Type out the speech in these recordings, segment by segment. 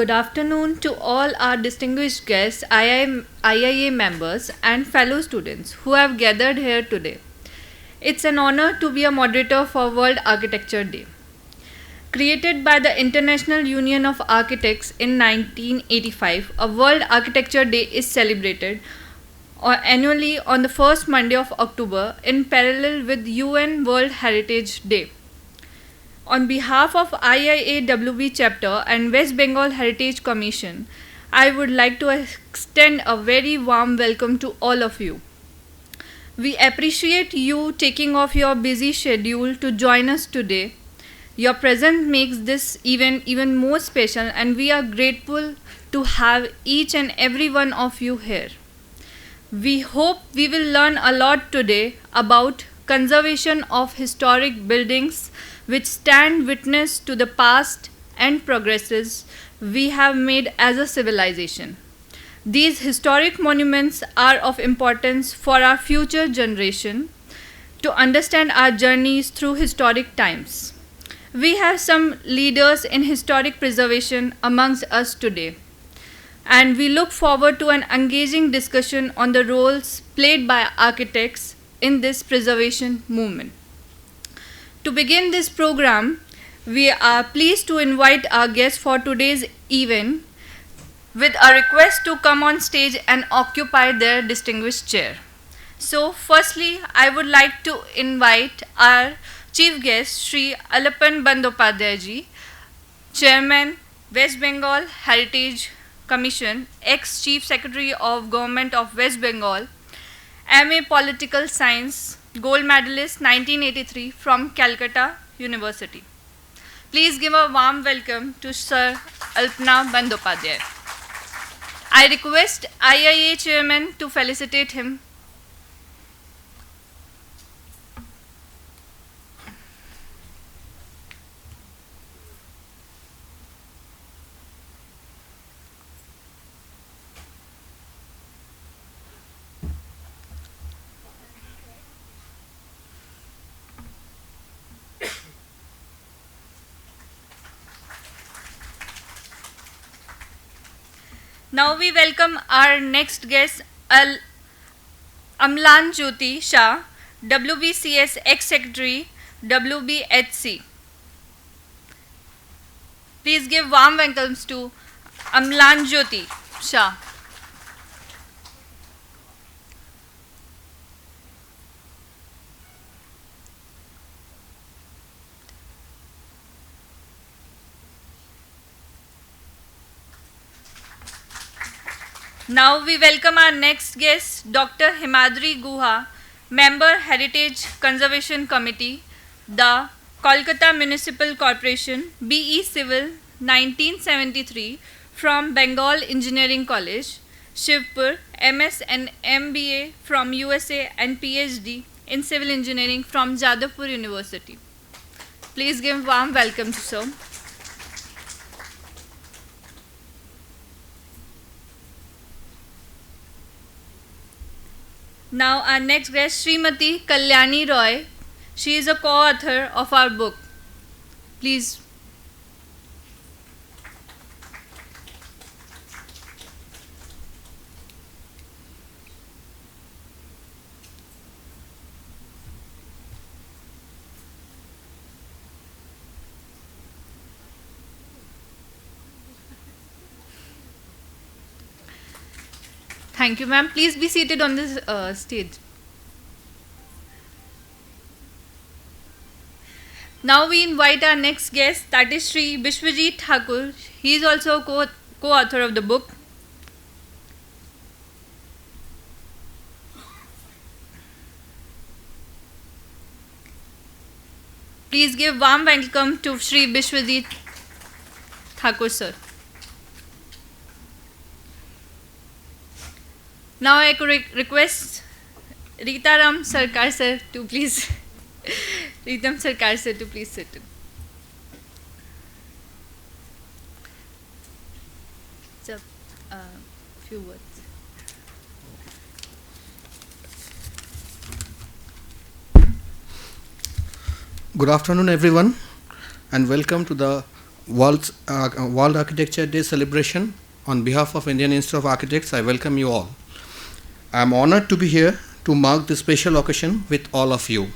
Good afternoon to all our distinguished guests, IIA members, and fellow students who have gathered here today. It's an honor to be a moderator for World Architecture Day. Created by the International Union of Architects in 1985, a World Architecture Day is celebrated annually on the first Monday of October in parallel with UN World Heritage Day. On behalf of IIA-WB chapter and West Bengal Heritage Commission, I would like to extend a very warm welcome to all of you. We appreciate you taking off your busy schedule to join us today. Your presence makes this event even more special, and we are grateful to have each and every one of you here. We hope we will learn a lot today about conservation of historic buildings which stand witness to the past and progresses we have made as a civilization. These historic monuments are of importance for our future generation to understand our journeys through historic times. We have some leaders in historic preservation amongst us today, and we look forward to an engaging discussion on the roles played by architects in this preservation movement. To begin this program, we are pleased to invite our guests for today's event with a request to come on stage and occupy their distinguished chair. So, firstly, I would like to invite our chief guest, Sri Alapan Bandopadhyay ji, Chairman, West Bengal Heritage Commission, ex-Chief Secretary of Government of West Bengal, MA Political Science, Gold Medalist 1983 from Calcutta University. Please give a warm welcome to Sir Alpana Bandopadhyay. I request IIA Chairman to felicitate him. Now we welcome our next guest, Amlan Jyoti Shah, WBCS ex-secretary, WBHC. Please give warm welcomes to Amlan Jyoti Shah. Now we welcome our next guest, Dr Himadri Guha, Member Heritage Conservation Committee, the Kolkata Municipal Corporation, BE Civil 1973 from Bengal Engineering College, Shivpur, MS and MBA from USA and PhD in Civil Engineering from Jadavpur University. Please give warm welcome to sir. Now our next guest, Srimati Kalyani Roy. She is a co-author of our book. Please. Thank you, ma'am. Please be seated on this stage. Now we invite our next guest, that is Sri Biswajit Thakur. He is also a co-author of the book. Please give warm welcome to Sri Biswajit Thakur, sir. Now I request Ritaram Sarkar sir to please Ritam Sarkar sir to please sit. So, few words. Good afternoon, everyone, and welcome to the World Architecture Day celebration. On behalf of Indian Institute of Architects, I welcome you all. I am honored to be here to mark this special occasion with all of you.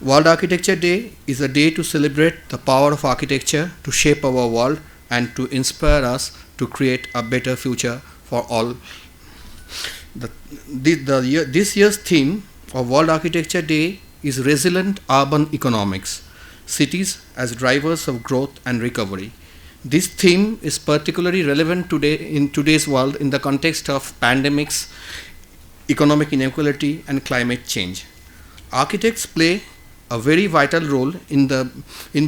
World Architecture Day is a day to celebrate the power of architecture to shape our world and to inspire us to create a better future for all. This year's theme of World Architecture Day is Resilient Urban Economics, Cities as Drivers of Growth and Recovery. This theme is particularly relevant today in today's world in the context of pandemics, economic inequality, and climate change. Architects play a very vital role in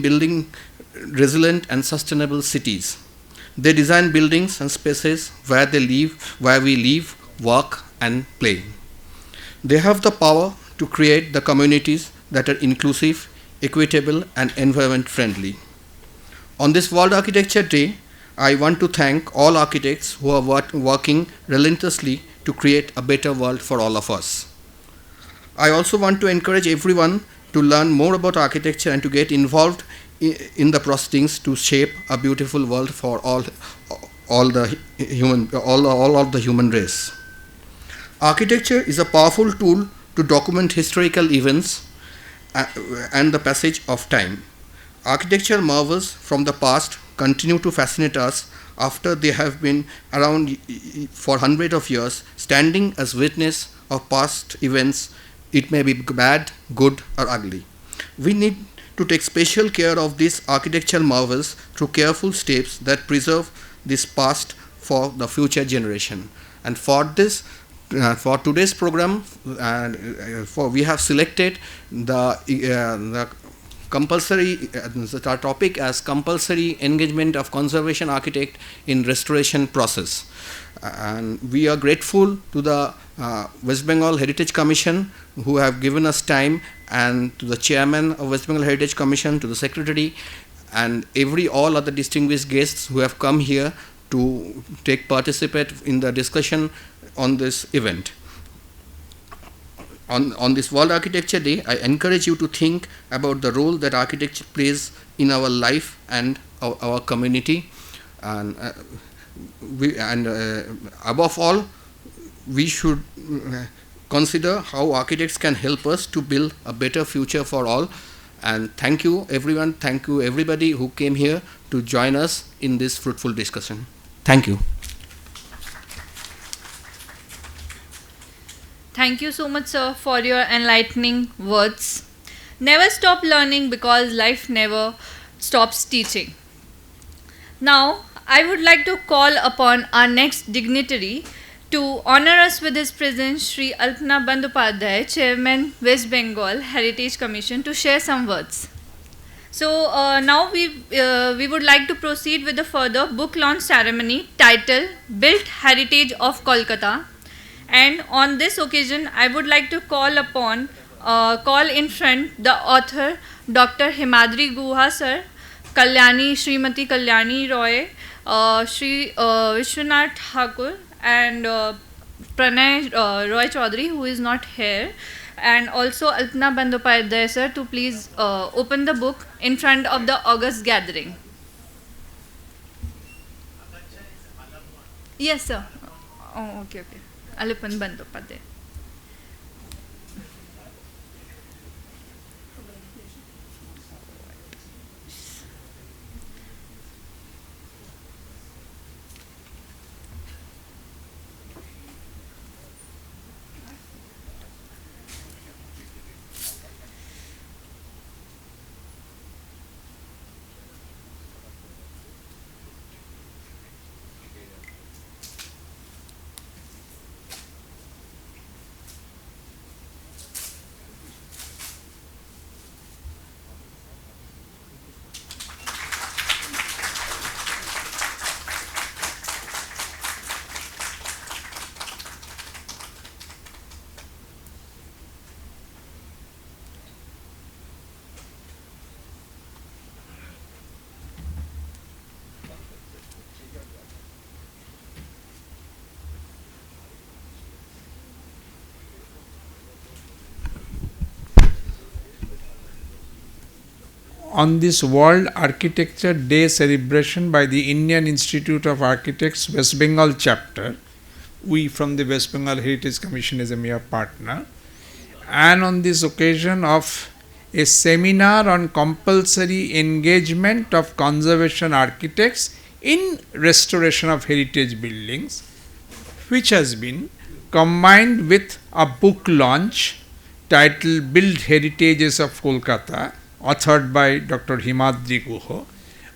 building resilient and sustainable cities. They design buildings and spaces where we live, work, and play. They have the power to create the communities that are inclusive, equitable, and environment friendly. On this World Architecture Day, I want to thank all architects who are working relentlessly to create a better world for all of us. I also want to encourage everyone to learn more about architecture and to get involved in the proceedings to shape a beautiful world for all of the human race. Architecture is a powerful tool to document historical events and the passage of time. Architectural marvels from the past continue to fascinate us after they have been around for hundreds of years, standing as witness of past events. It may be bad, good, or ugly. We need to take special care of these architectural marvels through careful steps that preserve this past for the future generation. And for this, for today's program, we have selected the compulsory the topic as compulsory engagement of conservation architect in restoration process. And we are grateful to the West Bengal Heritage Commission who have given us time, and to the chairman of West Bengal Heritage Commission, to the secretary, and all other distinguished guests who have come here to participate in the discussion on this event. On this World Architecture Day, I encourage you to think about the role that architecture plays in our life and our community, and above all, we should consider how architects can help us to build a better future for all. And thank you everyone, thank you everybody who came here to join us in this fruitful discussion. Thank you. Thank you so much, sir, for your enlightening words. Never stop learning because life never stops teaching. Now, I would like to call upon our next dignitary to honor us with his presence, Sri Alapan Bandopadhyay, Chairman, West Bengal Heritage Commission, to share some words. So now we would like to proceed with the further book launch ceremony titled Built Heritage of Kolkata. And on this occasion, I would like to call in front the author, Dr Himadri Guha, sir, Srimati Kalyani Roy, Sri Vishwanath Thakur, and Pronoy Roy Chowdhury, who is not here, and also Alapan Bandopadhyay, sir, to please open the book in front of the august gathering. Yes, sir. Oh, okay. Alapan Bandopadhyay. on this World Architecture Day celebration by the Indian Institute of Architects West Bengal chapter. We from the West Bengal Heritage Commission is a mere partner. And on this occasion of a seminar on compulsory engagement of conservation architects in restoration of heritage buildings, which has been combined with a book launch titled Build Heritages of Kolkata, authored by Dr Himadri Guha.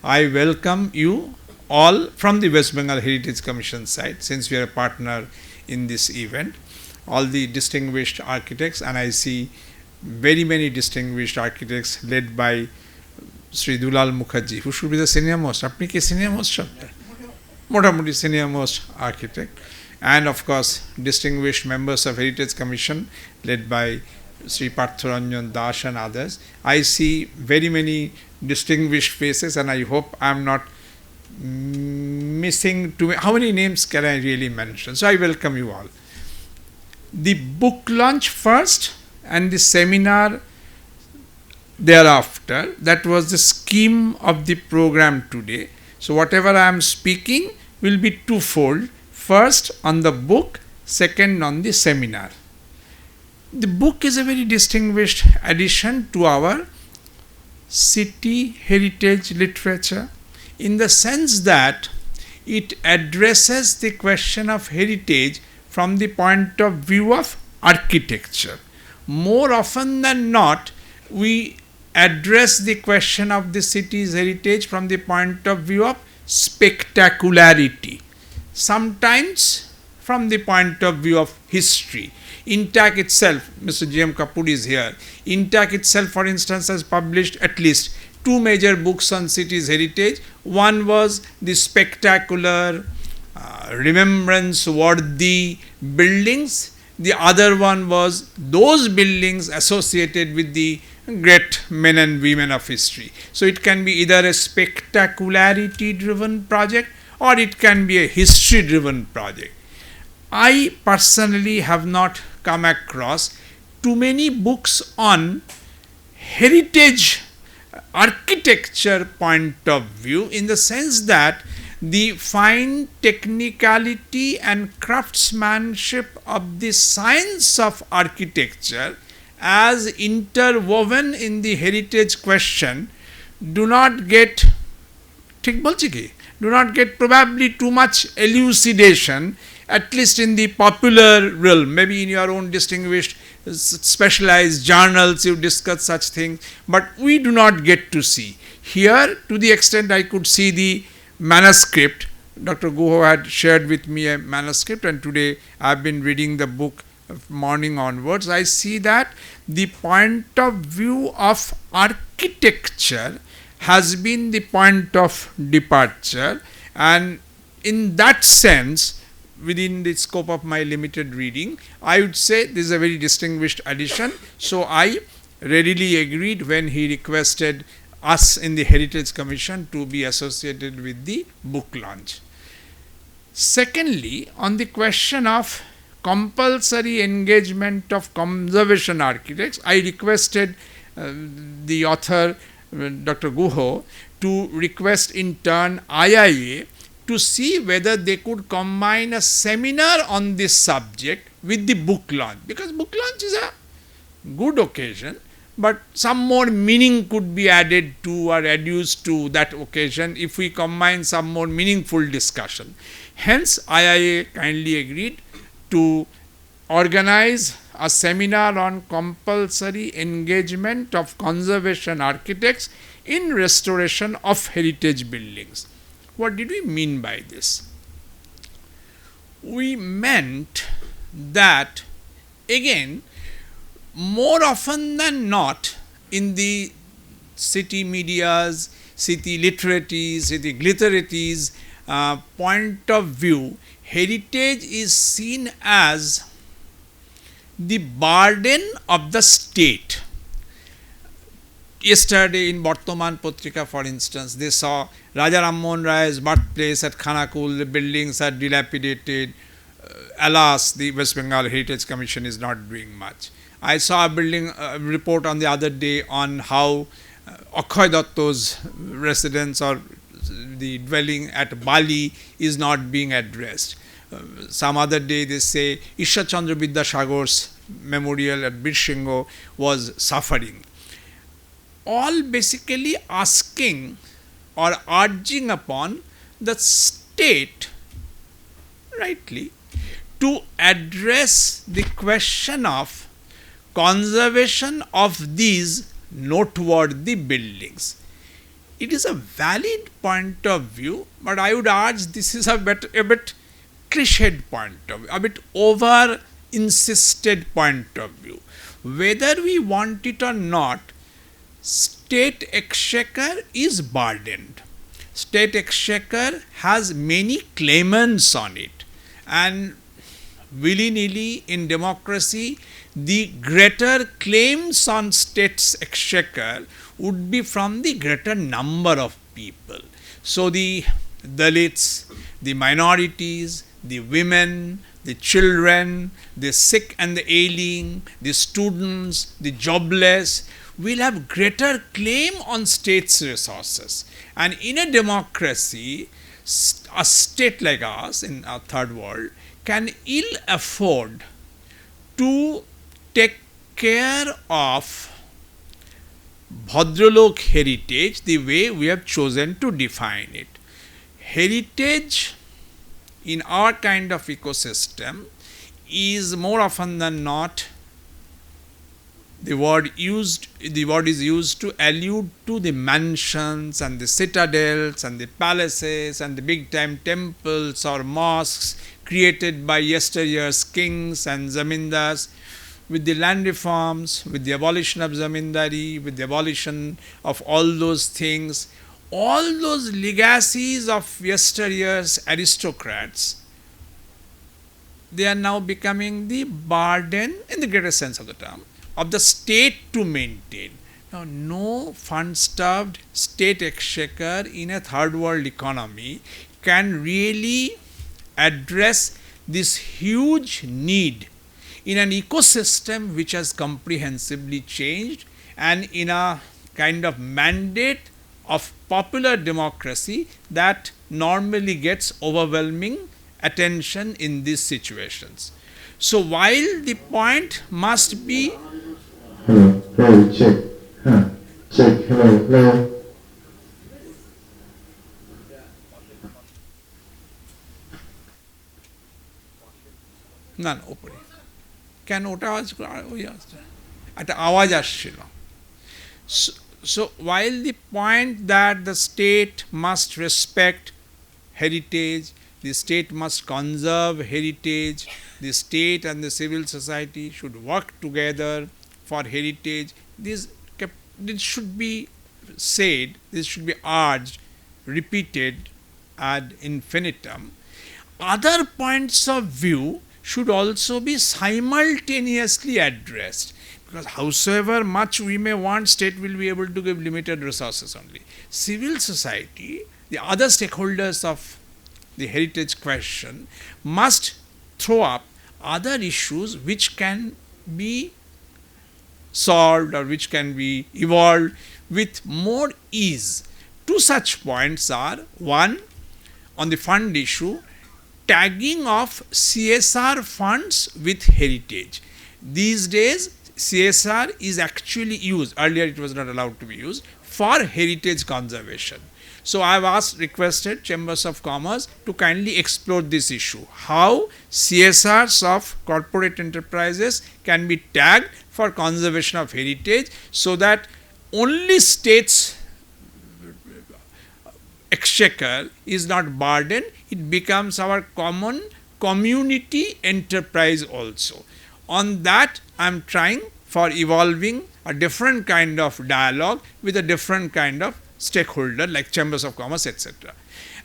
I welcome you all from the West Bengal Heritage Commission side, since we are a partner in this event, all the distinguished architects, and I see very many distinguished architects led by Sri Dulal Mukherjee, who should be the senior most. Apni ki senior most? Motamoti senior most architect. And of course, distinguished members of Heritage Commission led by Sri Partha Ranjan Das and others. I see very many distinguished faces, and I hope I am not missing too many. How many names can I really mention? So I welcome you all. The book launch first and the seminar thereafter. That was the scheme of the program today. So whatever I am speaking will be twofold. First on the book, second on the seminar. The book is a very distinguished addition to our city heritage literature, in the sense that it addresses the question of heritage from the point of view of architecture. More often than not, we address the question of the city's heritage from the point of view of spectacularity, sometimes from the point of view of history. INTAC itself, Mr. G.M. Kapoor is here. INTAC itself, for instance, has published at least two major books on cities' heritage. One was the spectacular, remembrance-worthy buildings. The other one was those buildings associated with the great men and women of history. So it can be either a spectacularity-driven project or it can be a history-driven project. I personally have not come across too many books on heritage architecture point of view, in the sense that the fine technicality and craftsmanship of the science of architecture as interwoven in the heritage question do not get probably too much elucidation, at least in the popular realm. Maybe in your own distinguished specialized journals you discuss such things, but we do not get to see. Here, to the extent I could see the manuscript, Dr. Guha had shared with me a manuscript, and today I have been reading the book morning onwards. I see that the point of view of architecture has been the point of departure, and in that sense, within the scope of my limited reading, I would say this is a very distinguished addition. So I readily agreed when he requested us in the Heritage Commission to be associated with the book launch. Secondly, on the question of compulsory engagement of conservation architects, I requested the author, Dr. Guha, to request in turn IIA to see whether they could combine a seminar on this subject with the book launch, because book launch is a good occasion, but some more meaning could be added to or adduced to that occasion if we combine some more meaningful discussion. Hence, IIA kindly agreed to organize a seminar on compulsory engagement of conservation architects in restoration of heritage buildings. What did we mean by this? We meant that, again, more often than not, in the city medias, city literaries, city gliteraries point of view, heritage is seen as the burden of the state. Yesterday in Bartaman Patrika, for instance, they saw Raja Ram Mohan Ray's birthplace at Khanakul. The buildings are dilapidated. Alas, the West Bengal Heritage Commission is not doing much. I saw a building report on the other day on how Akhay Datta's residence or the dwelling at Bali is not being addressed. Some other day they say Ishwar Chandra Vidyasagar's memorial at Birshingo was suffering. All basically asking or urging upon the state, rightly, to address the question of conservation of these noteworthy buildings. It is a valid point of view, but I would urge this is a bit cliched point of view, a bit over insisted point of view. Whether we want it or not, state exchequer is burdened. State exchequer has many claimants on it, and willy-nilly in democracy, the greater claims on state's exchequer would be from the greater number of people. So the Dalits, the minorities, the women, the children, the sick and the ailing, the students, the jobless will have greater claim on state's resources. And in a democracy, a state like us in our third world can ill afford to take care of Bhadralok heritage the way we have chosen to define it. Heritage in our kind of ecosystem is more often than not the word is used to allude to the mansions and the citadels and the palaces and the big time temples or mosques created by yesteryear's kings and zamindars. With the land reforms, with the abolition of zamindari, with the abolition of all those things, all those legacies of yesteryear's aristocrats, they are now becoming the burden, in the greatest sense of the term, of the state to maintain. Now, no fund-starved state exchequer in a third world economy can really address this huge need in an ecosystem which has comprehensively changed and in a kind of mandate of popular democracy that normally gets overwhelming attention in these situations. So while the point must be hello, check, hello. না ওপরে কেন ওটা ওই একটা আওয়াজ আসছিল So while the point that the state must respect heritage, the state must conserve heritage, the state and the civil society should work together for heritage, this should be said, this should be urged, repeated ad infinitum. Other points of view should also be simultaneously addressed, because howsoever much we may want, state will be able to give limited resources only. Civil society, the other stakeholders of the heritage question, must throw up other issues which can be solved or which can be evolved with more ease. Two such points are, one, on the fund issue, tagging of CSR funds with heritage. These days, CSR is actually used, earlier it was not allowed to be used, for heritage conservation. So I have requested Chambers of Commerce to kindly explore this issue. How CSRs of corporate enterprises can be tagged for conservation of heritage so that only states' exchequer is not burdened, it becomes our common community enterprise also. On that, I am trying for evolving a different kind of dialogue with a different kind of stakeholder like Chambers of Commerce, etc.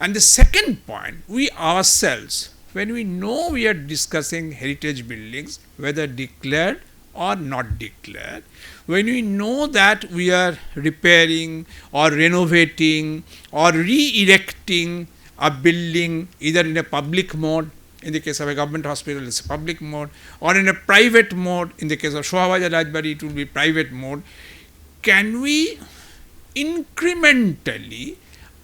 And the second point, we ourselves, when we know we are discussing heritage buildings, whether declared or not declared, when we know that we are repairing or renovating or re-erecting a building either in a public mode, in the case of a government hospital it's a public mode, or in a private mode, in the case of Shohabaja Rajbari it will be private mode, can we incrementally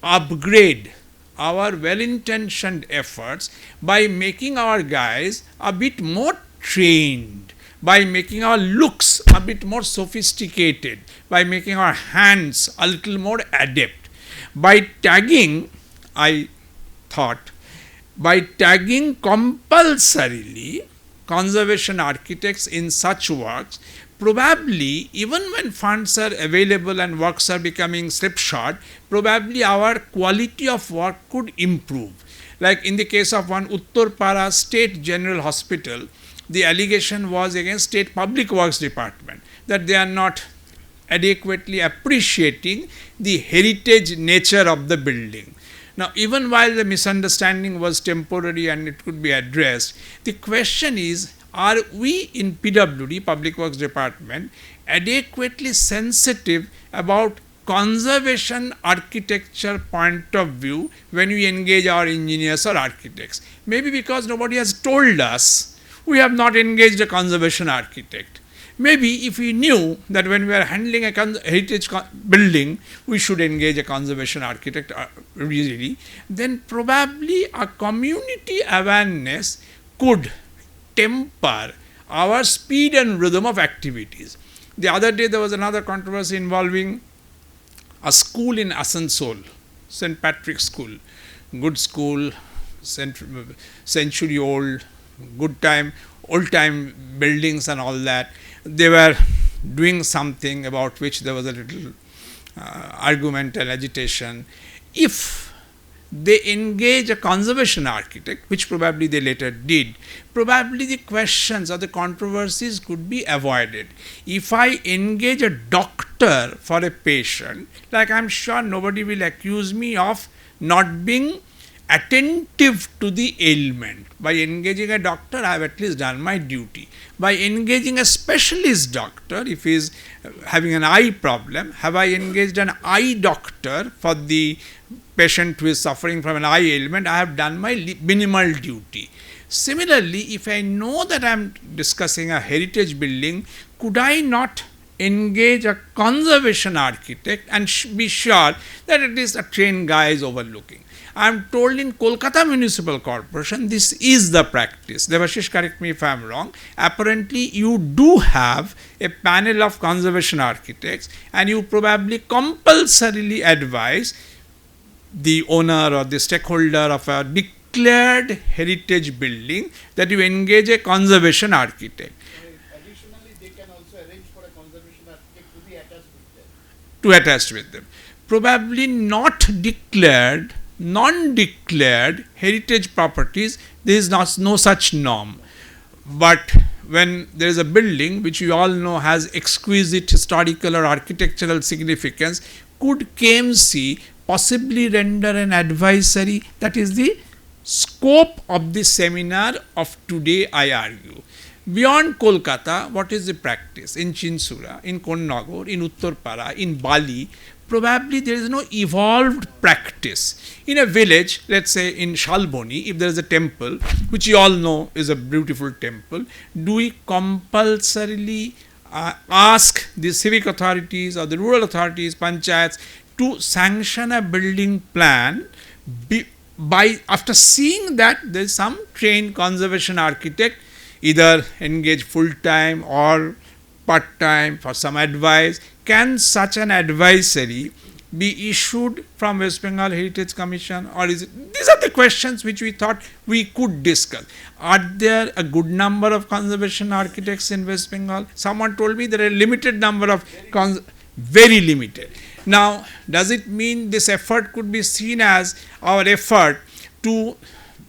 upgrade our well-intentioned efforts by making our guys a bit more trained, by making our looks a bit more sophisticated, by making our hands a little more adept. By tagging, I thought, by tagging compulsorily conservation architects in such works, probably even when funds are available and works are becoming slipshod, probably our quality of work could improve. Like in the case of one Uttarpara State General Hospital, the allegation was against State Public Works Department that they are not adequately appreciating the heritage nature of the building. Now, even while the misunderstanding was temporary and it could be addressed, the question is, are we in PWD, Public Works Department, adequately sensitive about conservation architecture point of view when we engage our engineers or architects? Maybe because nobody has told us, we have not engaged a conservation architect. Maybe if we knew that when we are handling a heritage building, we should engage a conservation architect really, then probably a community awareness could temper our speed and rhythm of activities. The other day there was another controversy involving a school in Asansol, St. Patrick's School, good school, century old, good time, old time buildings and all that. They were doing something about which there was a little argument and agitation. If they engage a conservation architect, which probably they later did, probably the questions or the controversies could be avoided. If I engage a doctor for a patient, like I'm sure nobody will accuse me of not being attentive to the ailment. By engaging a doctor, I have at least done my duty. By engaging a specialist doctor, if he is having an eye problem, have I engaged an eye doctor for the patient who is suffering from an eye ailment? I have done my minimal duty. Similarly, if I know that I am discussing a heritage building, could I not engage a conservation architect and be sure that at least a trained guy is overlooking? I am told in Kolkata Municipal Corporation this is the practice. Devashish, correct me if I am wrong. Apparently you do have a panel of conservation architects and you probably compulsorily advise the owner or the stakeholder of a declared heritage building that you engage a conservation architect. Additionally, they can also arrange for a conservation architect to be attached with them. Probably not declared, non-declared heritage properties, there is no such norm. But when there is a building which you all know has exquisite historical or architectural significance, could KMC possibly render an advisory? That is the scope of the seminar of today, I argue. Beyond Kolkata, what is the practice? In Chinsura, in Konnagor, in Uttarpara, in Bali, probably there is no evolved practice. In a village, let's say in Shalboni, if there is a temple, which you all know is a beautiful temple, do we compulsorily ask the civic authorities or the rural authorities, panchayats, to sanction a building plan after seeing that there is some trained conservation architect, either engage full-time or part-time for some advice? Can such an advisory be issued from West Bengal Heritage Commission, or is it? These are the questions which we thought we could discuss. Are there a good number of conservation architects in West Bengal? Someone told me there are a limited number of, very limited. Now, does it mean this effort could be seen as our effort to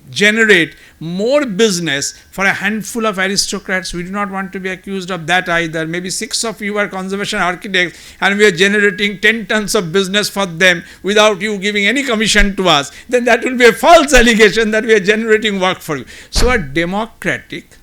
generate more business for a handful of aristocrats? We do not want to be accused of that either. Maybe 6 of you are conservation architects and we are generating 10 tons of business for them without you giving any commission to us. Then that will be a false allegation that we are generating work for you. So a democratic,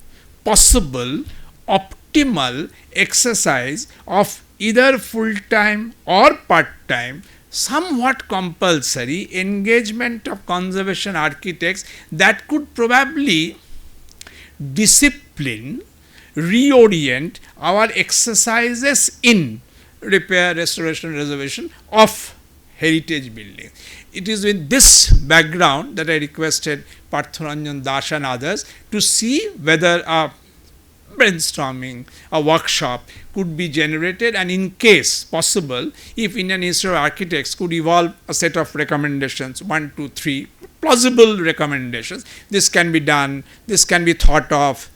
possible, optimal exercise of either full-time or part-time, somewhat compulsory engagement of conservation architects that could probably discipline, reorient our exercises in repair, restoration, reservation of heritage building. It is with this background that I requested Partha Ranjan Das and others to see whether a brainstorming, a workshop could be generated, and in case possible, if Indian Institute of Architects could evolve a set of recommendations, 1, 2, 3 plausible recommendations. This can be done, this can be thought of,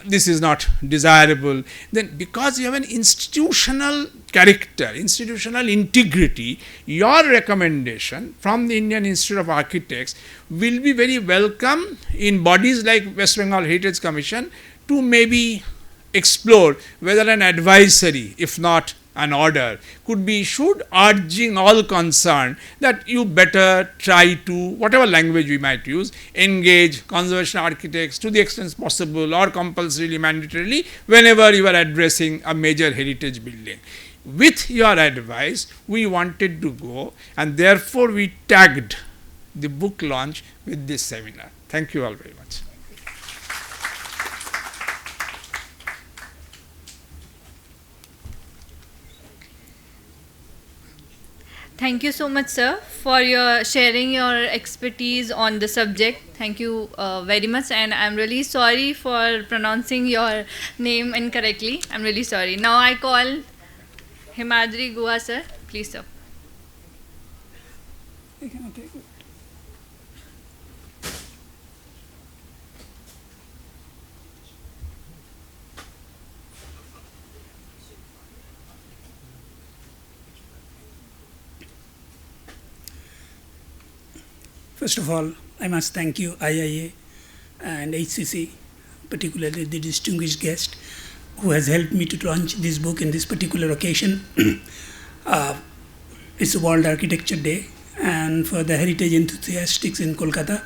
this is not desirable. Then because you have an institutional character, institutional integrity, your recommendation from the Indian Institute of Architects will be very welcome in bodies like West Bengal Heritage Commission to maybe explore whether an advisory, if not an order, could be issued urging all concerned that you better try to, whatever language we might use, engage conservation architects to the extent possible or compulsorily, mandatorily, whenever you are addressing a major heritage building. With your advice, we wanted to go, and therefore we tagged the book launch with this seminar. Thank you all very much. Thank you so much, sir, for your sharing your expertise on the subject. Thank you very much, and I'm really sorry for pronouncing your name incorrectly. I'm really sorry. Now I call Himadri Guha, sir. Please, sir. First of all, I must thank you, IIA and HCC, particularly the distinguished guest who has helped me to launch this book in this particular occasion. It's a World Architecture Day, and for the heritage enthusiasts in Kolkata,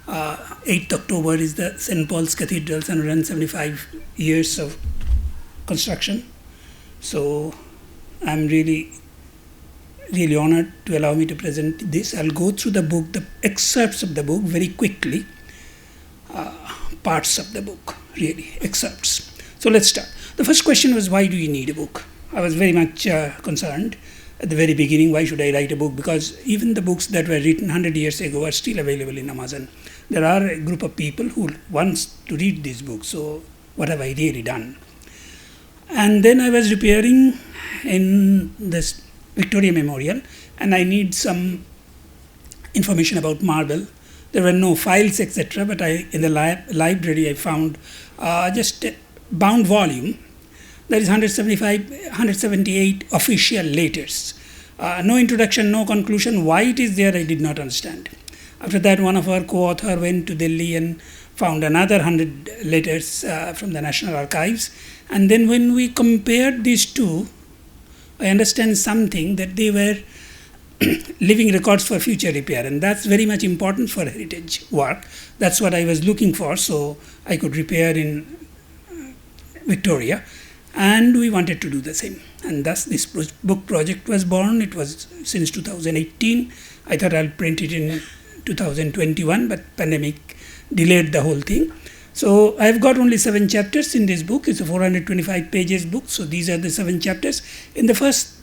8th October is the St. Paul's Cathedral's 175 years of construction. So I'm really honored to allow me to present this. I'll go through the book, the excerpts of the book very quickly, parts of the book, really, excerpts. So let's start. The first question was, why do you need a book? I was very much concerned at the very beginning, why should I write a book? Because even the books that were written 100 years ago are still available in Amazon. There are a group of people who wants to read these books, so what have I really done? And then I was repairing in this Victoria Memorial, and I need some information about marble. There were no files, etc., but in the library I found just a bound volume. There is 178 official letters. No introduction, no conclusion. Why it is there, I did not understand. After that, one of our co-author went to Delhi and found another 100 letters from the National Archives. And then when we compared these two, I understand something that they were living records for future repair, and that's very much important for heritage work. That's what I was looking for, so I could repair in Victoria, and we wanted to do the same. And thus this book project was born. It was since 2018. I thought I'll print it in 2021, but pandemic delayed the whole thing. So I've got only 7 chapters in this book. It's a 425 pages book. So these are the 7 chapters. In the first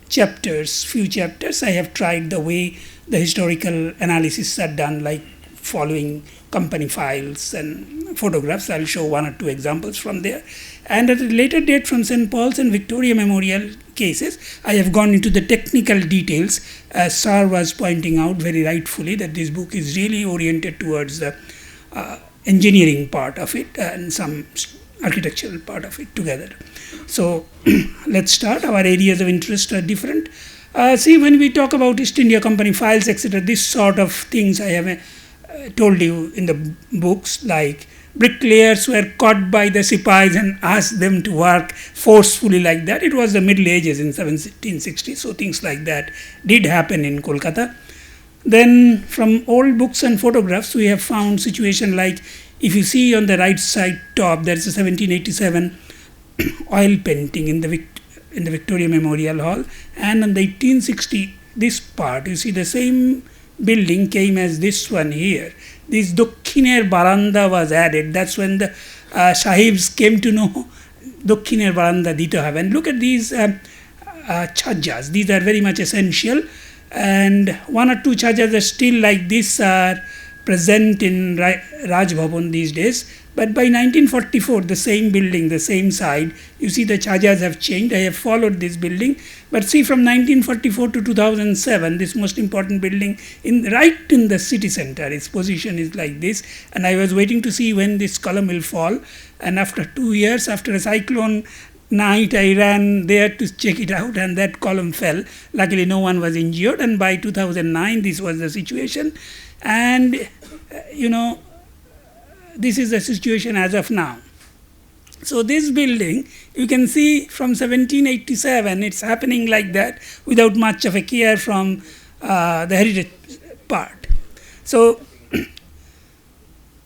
few chapters, I have tried the way the historical analysis are done, like following company files and photographs. I'll show 1 or 2 examples from there. And at a later date, from St. Paul's and Victoria Memorial cases, I have gone into the technical details, as Sir was pointing out very rightfully that this book is really oriented towards the engineering part of it and some architectural part of it together. So let's start. Our areas of interest are different. See, when we talk about East India Company files, etc., this sort of things I have told you in the books, like bricklayers were caught by the Sipais and asked them to work forcefully like that. It was the Middle Ages in 1760, so things like that did happen in Kolkata. Then from old books and photographs, we have found situation like, if you see on the right side top, there is a 1787 oil painting in the Victoria Memorial Hall, and on the 1860, this part, you see the same building came as this one here. This Dakkhiner Baranda was added. That's when the Sahibs came to know Dakkhiner Baranda dito have. And look at these chhajas. These are very much essential, and one or two chhajas are still like this are present in Raj Bhavan these days. But by 1944, the same building, the same side, you see the chhajas have changed. I have followed this building. But see, from 1944 to 2007, this most important building right in the city center, its position is like this. And I was waiting to see when this column will fall. And after 2 years, after a cyclone night, I ran there to check it out, and that column fell. Luckily, no one was injured. And by 2009, this was the situation. And, this is the situation as of now. So this building, you can see from 1787, it's happening like that without much of a care from the heritage part. So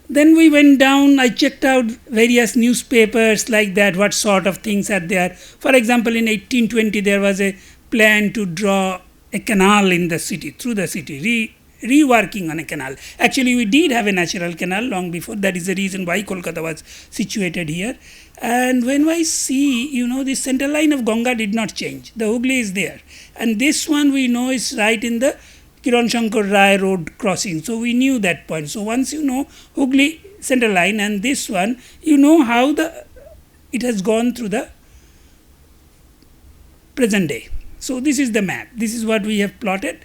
then we went down, I checked out various newspapers like that, what sort of things are there. For example, in 1820, there was a plan to draw a canal in the city, through the city, reworking on a canal. Actually, we did have a natural canal long before. That is the reason why Kolkata was situated here. And when I see, the center line of Ganga did not change. The Hooghly is there. And this one we know is right in the Kiran Shankar Rai road crossing. So we knew that point. So once you know Hooghly center line and this one, you know how it has gone through the present day. So this is the map. This is what we have plotted.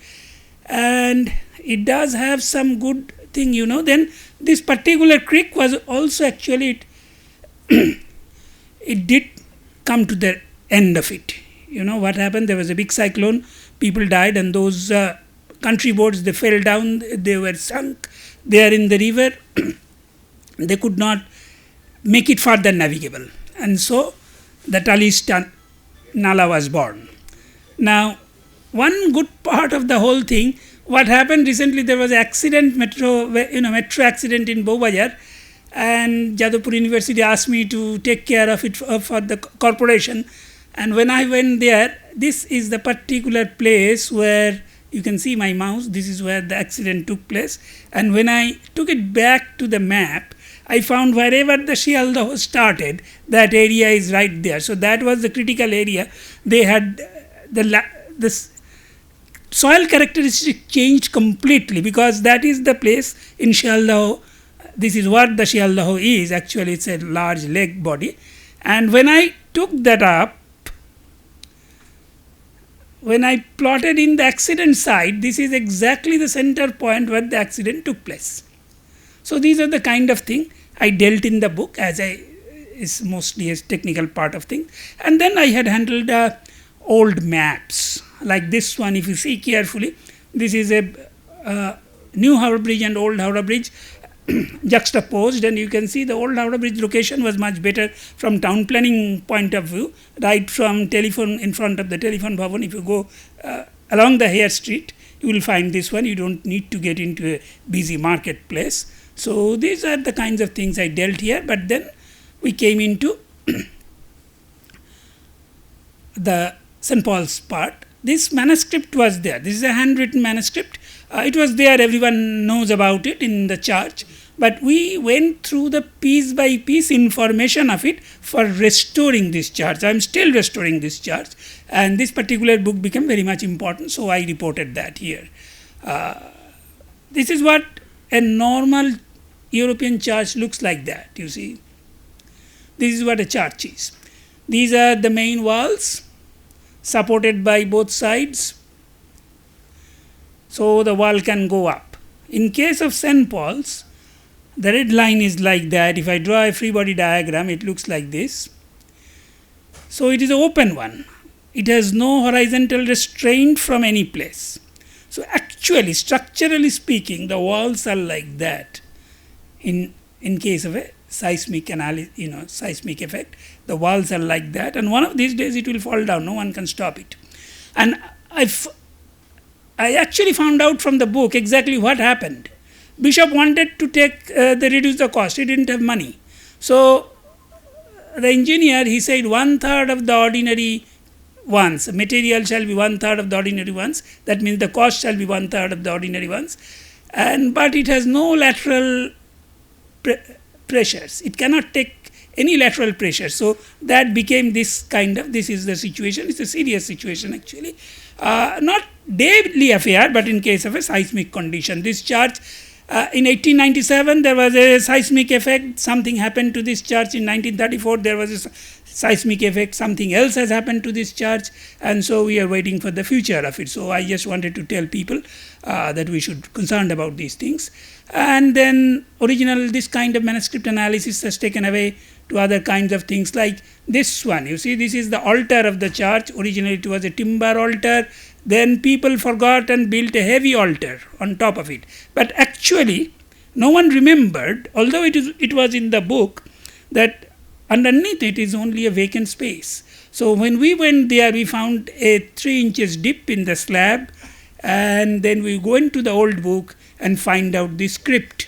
And it does have some good thing, Then this particular creek was also actually, it did come to the end of it. What happened? There was a big cyclone, people died, and those country boats, they fell down, they were sunk there in the river. They could not make it further navigable. And so the Talis Nala was born. Now, one good part of the whole thing, what happened recently, there was an accident, metro accident in Bowbazar, and Jadavpur University asked me to take care of it for the corporation. And when I went there, this is the particular place where you can see my mouse. This is where the accident took place. And when I took it back to the map, I found wherever the Shialdah started, that area is right there. So that was the critical area. They had the soil characteristic changed completely, because that is the place in Shialdah. This is what the Shialdah is. Actually, it's a large lake body. And when I took that up, when I plotted in the accident site, this is exactly the center point where the accident took place. So these are the kind of thing I dealt in the book, is mostly a technical part of things. And then I had handled old maps like this one. If you see carefully, this is a new Howrah Bridge and old Howrah Bridge juxtaposed, and you can see the old Howrah Bridge location was much better from town planning point of view, right from telephone, in front of the telephone bhavan. If you go along the Hare Street, you will find this one. You don't need to get into a busy marketplace. So these are the kinds of things I dealt here. But then we came into the St. Paul's part. This manuscript was there. This is a handwritten manuscript. It was there. Everyone knows about it in the church. But we went through the piece by piece information of it for restoring this church. I am still restoring this church. And this particular book became very much important. So I reported that here. This is what a normal European church looks like that, you see. This is what a church is. These are the main walls, supported by both sides, so the wall can go up. In case of St. Paul's, the red line is like that. If I draw a free body diagram, it looks like this. So it is an open one. It has no horizontal restraint from any place. So actually, structurally speaking, the walls are like that. In case of a seismic seismic effect, the walls are like that, and one of these days it will fall down. No one can stop it. And I actually found out from the book exactly what happened. Bishop wanted to reduce the cost. He didn't have money. So the engineer, he said 1/3 of the ordinary ones. Material shall be 1/3 of the ordinary ones. That means the cost shall be 1/3 of the ordinary ones. But it has no lateral pressures. It cannot take any lateral pressure. So that became this is the situation. It's a serious situation actually. Not daily affair, but in case of a seismic condition. This church, in 1897 there was a seismic effect, something happened to this church. In 1934 there was a seismic effect, something else has happened to this church, and so we are waiting for the future of it. So I just wanted to tell people that we should be concerned about these things. And then this kind of manuscript analysis has taken away to other kinds of things like this one. You see, this is the altar of the church. Originally it was a timber altar. Then people forgot and built a heavy altar on top of it. But actually, no one remembered, although it was in the book, that underneath it is only a vacant space. So when we went there, we found a 3 inches dip in the slab, and then we go into the old book and find out the script.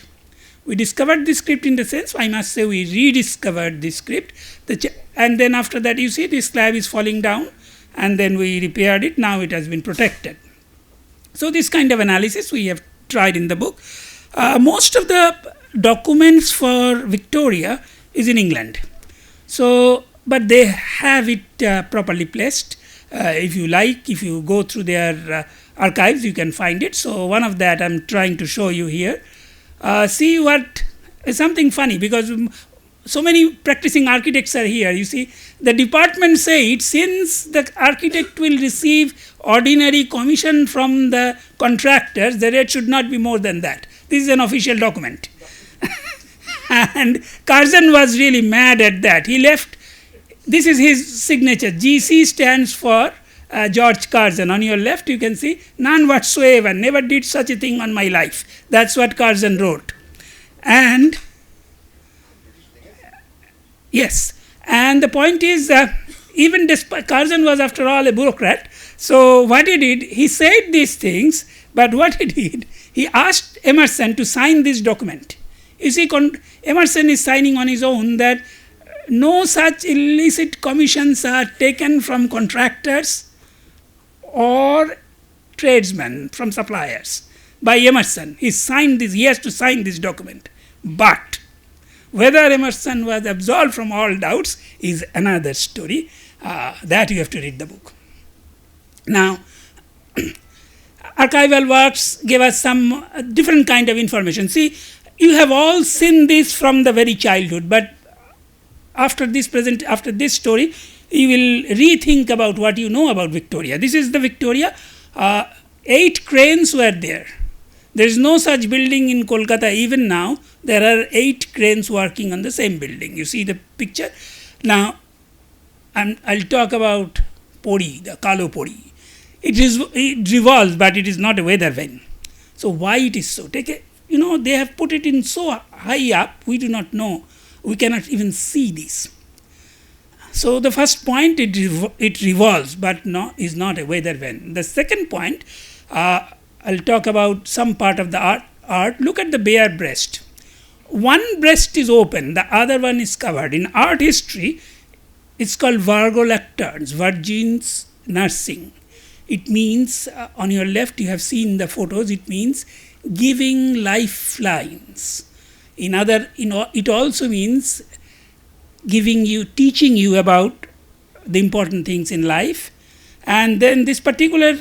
We discovered the script in the sense, I must say, we rediscovered the script. And then after that, you see, this slab is falling down, and then we repaired it. Now it has been protected. So this kind of analysis we have tried in the book. Most of the documents for Victoria is in England. So, but they have it properly placed. If you go through their archives, you can find it. So one of that I'm trying to show you here. See what is something funny, because so many practicing architects are here. You see, the department said since the architect will receive ordinary commission from the contractors, the rate should not be more than that. This is an official document. And Curzon was really mad at that. He left, this is his signature. GC stands for George Curzon. On your left you can see, none whatsoever, never did such a thing on my life. That's what Curzon wrote. And yes, and the point is, even despite, Curzon was after all a bureaucrat. So what he did, he said these things, but what he did, he asked Emerson to sign this document. You see, Emerson is signing on his own that no such illicit commissions are taken from contractors or tradesmen, from suppliers, by Emerson. He signed this, he has to sign this document. But whether Emerson was absolved from all doubts is another story. That you have to read the book. Now, archival works give us some different kind of information. See, you have all seen this from the very childhood, but after this story, you will rethink about what you know about Victoria. This is the Victoria. 8 cranes were there. There is no such building in Kolkata even now. There are 8 cranes working on the same building. You see the picture? Now, I'll talk about Pori, the Kalo Pori. It revolves, but it is not a weather vane. So why it is so? They have put it in so high up, we do not know. We cannot even see this. So the first point, it revolves, but is not a weather vane. The second point, I'll talk about some part of the art. Look at the bare breast. One breast is open, the other one is covered. In art history, it's called virgolactans, virgins nursing. It means, on your left you have seen the photos, it means giving lifelines. It also means teaching you about the important things in life. And then this particular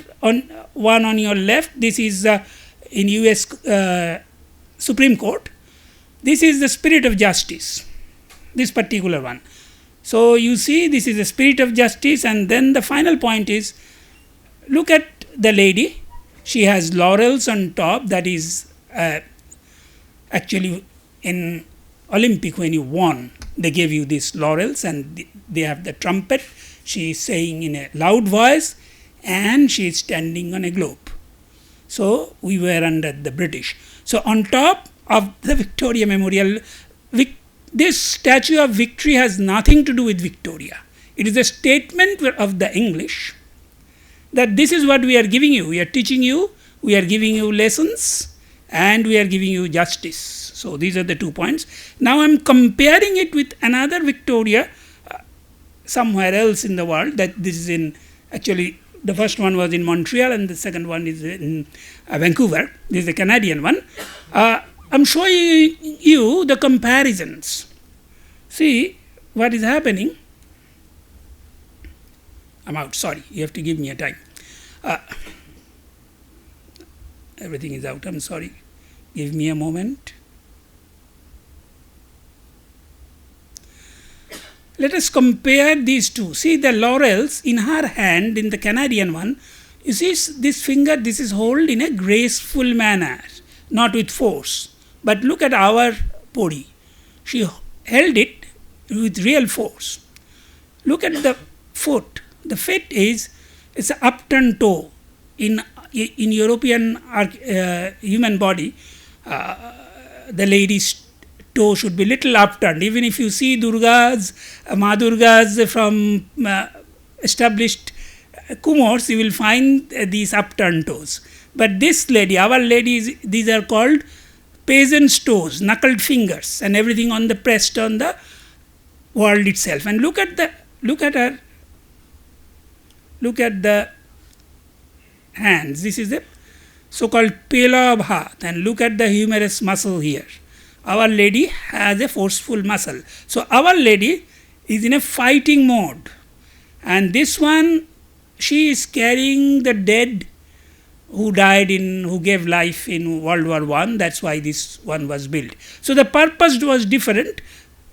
one on your left, this is in US Supreme Court. This is the spirit of justice, this particular one. So you see, this is the spirit of justice. And then the final point is, look at the lady. She has laurels on top. That is actually in Olympic, when you won, they gave you these laurels, and they have the trumpet. She is saying in a loud voice, and she is standing on a globe. So we were under the British. So on top of the Victoria Memorial, this statue of victory has nothing to do with Victoria. It is a statement of the English that this is what we are giving you. We are teaching you, we are giving you lessons, and we are giving you justice. So these are the 2 points. Now I am comparing it with another Victoria somewhere else in the world. That this is in, actually the first one was in Montreal and the second one is in Vancouver. This is the Canadian one. I'm showing you the comparisons. See, what is happening, I'm out, sorry, you have to give me a time. Everything is out, I'm sorry. Give me a moment. Let us compare these two. See the laurels in her hand, in the Canadian one, you see this finger, this is held in a graceful manner, not with force. But look at our podi. She held it with real force. Look at the foot. The foot is, it's an upturned toe. In European human body, the lady's toe should be little upturned. Even if you see Durgas, Ma Durgas from established Kumars, you will find these upturned toes. But this lady, our ladies, these are called peasant's toes, knuckled fingers, and everything on the pressed on the world itself. And look at the hands. This is the so-called pela of Hath, and look at the humerus muscle here. Our lady has a forceful muscle. So our lady is in a fighting mode, and this one, she is carrying the dead who gave life in World War I. That's why this one was built. So the purpose was different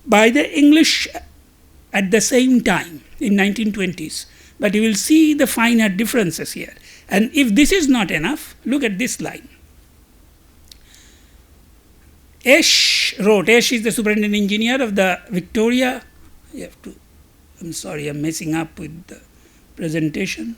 by the English at the same time in 1920s. But you will see the finer differences here. And if this is not enough, look at this line. Ash wrote, Ash is the superintendent engineer of the Victoria. I'm sorry, I'm messing up with the presentation.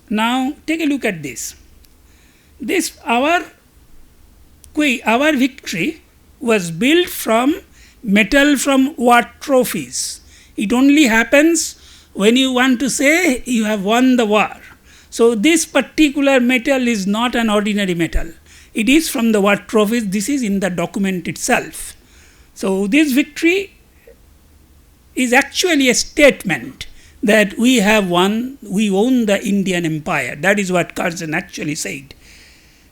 Now take a look at this. Our victory was built from metal from war trophies. It only happens when you want to say you have won the war. So this particular metal is not an ordinary metal. It is from the war trophies. This is in the document itself. So this victory is actually a statement that we have won, we own the Indian Empire. That is what Curzon actually said.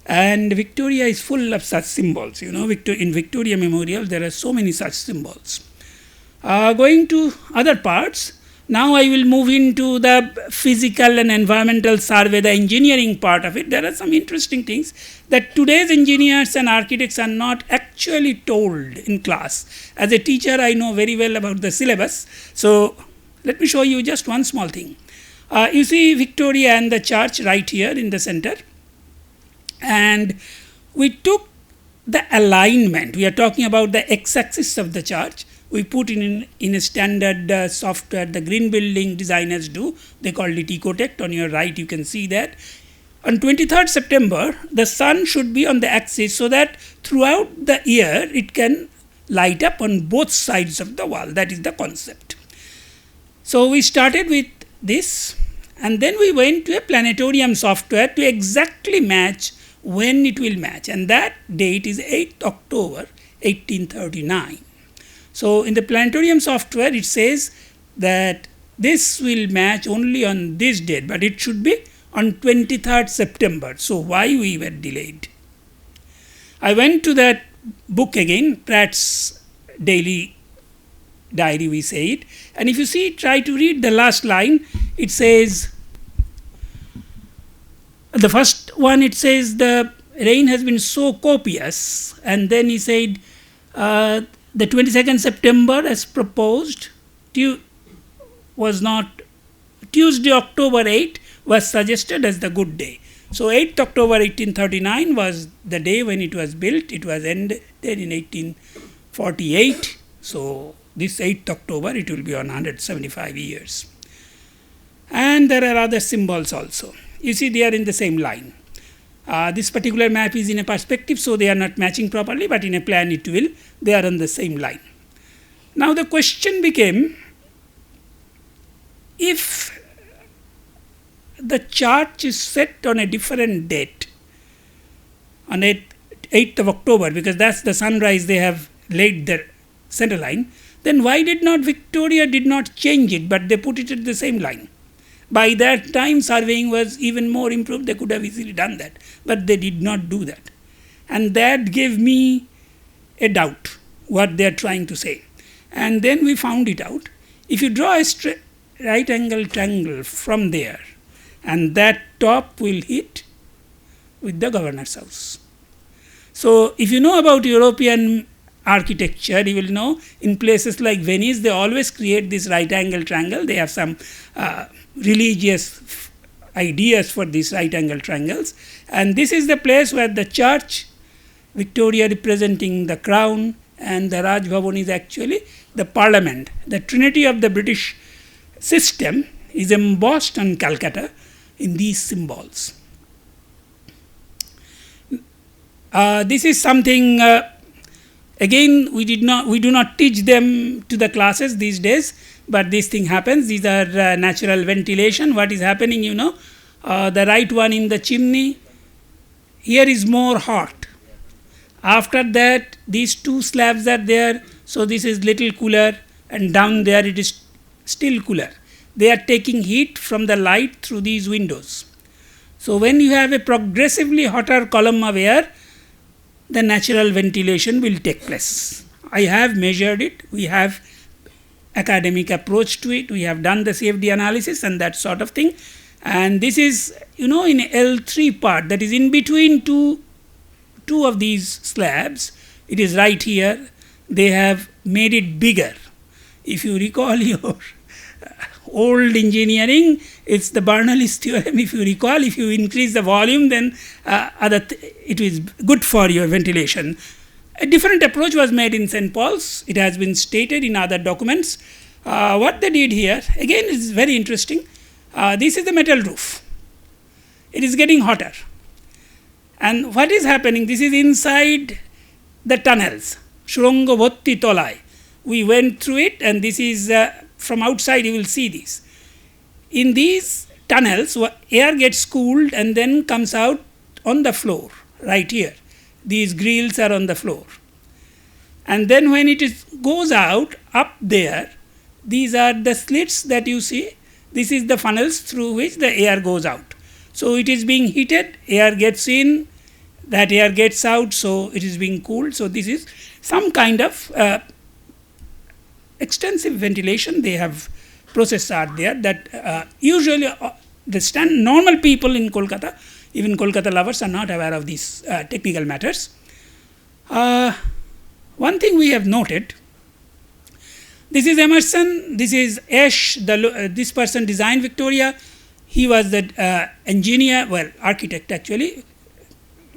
And Victoria is full of such symbols. You know, in Victoria Memorial, there are so many such symbols. Going to other parts, now I will move into the physical and environmental survey, the engineering part of it. There are some interesting things that today's engineers and architects are not actually told in class. As a teacher, I know very well about the syllabus. So let me show you just one small thing. You see Victoria and the church right here in the center. And we took the alignment. We are talking about the x-axis of the church. We put in a standard software, the green building designers do. They called it Ecotect. On your right, you can see that. On 23rd September, the sun should be on the axis so that throughout the year, it can light up on both sides of the wall. That is the concept. So we started with this, and then we went to a planetarium software to exactly match when it will match. And that date is 8th October 1839. So in the planetarium software, it says that this will match only on this date, but it should be on 23rd September. So why we were delayed? I went to that book again, Pratt's Daily Diary, we say it. And if you see, try to read the last line. It says, the first one, it says the rain has been so copious. And then he said, the 22nd September as proposed was not, Tuesday, October 8 was suggested as the good day. So 8th October 1839 was the day when it was built. It was ended in 1848. So this 8th October, it will be on 175 years. And there are other symbols also. You see, they are in the same line. This particular map is in a perspective, so they are not matching properly, but in a plan it will. They are on the same line. Now the question became, if the church is set on a different date, on 8th of October, because that's the sunrise they have laid their center line, then why did not Victoria change it, but they put it at the same line? By that time, surveying was even more improved. They could have easily done that, but they did not do that. And that gave me a doubt what they are trying to say. And then we found it out. If you draw a right angle triangle from there, and that top will hit with the governor's house. So if you know about European architecture, you will know in places like Venice, they always create this right angle triangle. They have some religious ideas for these right angle triangles. And this is the place where the church, Victoria representing the crown, and the Raj Bhavan is actually the parliament. The trinity of the British system is embossed on Calcutta in these symbols. This is something, again, we do not teach them to the classes these days, but this thing happens. These are natural ventilation. What is happening, you know, the right one in the chimney, here is more hot. After that, these two slabs are there, so this is little cooler, and down there it is still cooler. They are taking heat from the light through these windows. So when you have a progressively hotter column of air, the natural ventilation will take place. I have measured it. We have academic approach to it. We have done the CFD analysis and that sort of thing. And this is, you know, in L3 part, that is in between two of these slabs. It is right here. They have made it bigger. If you recall your old engineering, it's the Bernoulli's theorem. If you recall, if you increase the volume, then it is good for your ventilation. A different approach was made in St. Paul's. It has been stated in other documents. What they did here, again, is very interesting. This is the metal roof. It is getting hotter. And what is happening? This is inside the tunnels. Shurongo Bhotti Tolai. We went through it, and this is from outside you will see this. In these tunnels, air gets cooled and then comes out on the floor, right here. These grills are on the floor. And then when it goes out, up there, these are the slits that you see. This is the funnels through which the air goes out. So it is being heated, air gets in, that air gets out, so it is being cooled. So this is some kind of extensive ventilation. They have processes are there that usually the normal people in Kolkata, even Kolkata lovers, are not aware of these technical matters. One thing we have noted, this is Emerson, this is Ash, this person designed Victoria. He was the engineer, well, architect actually,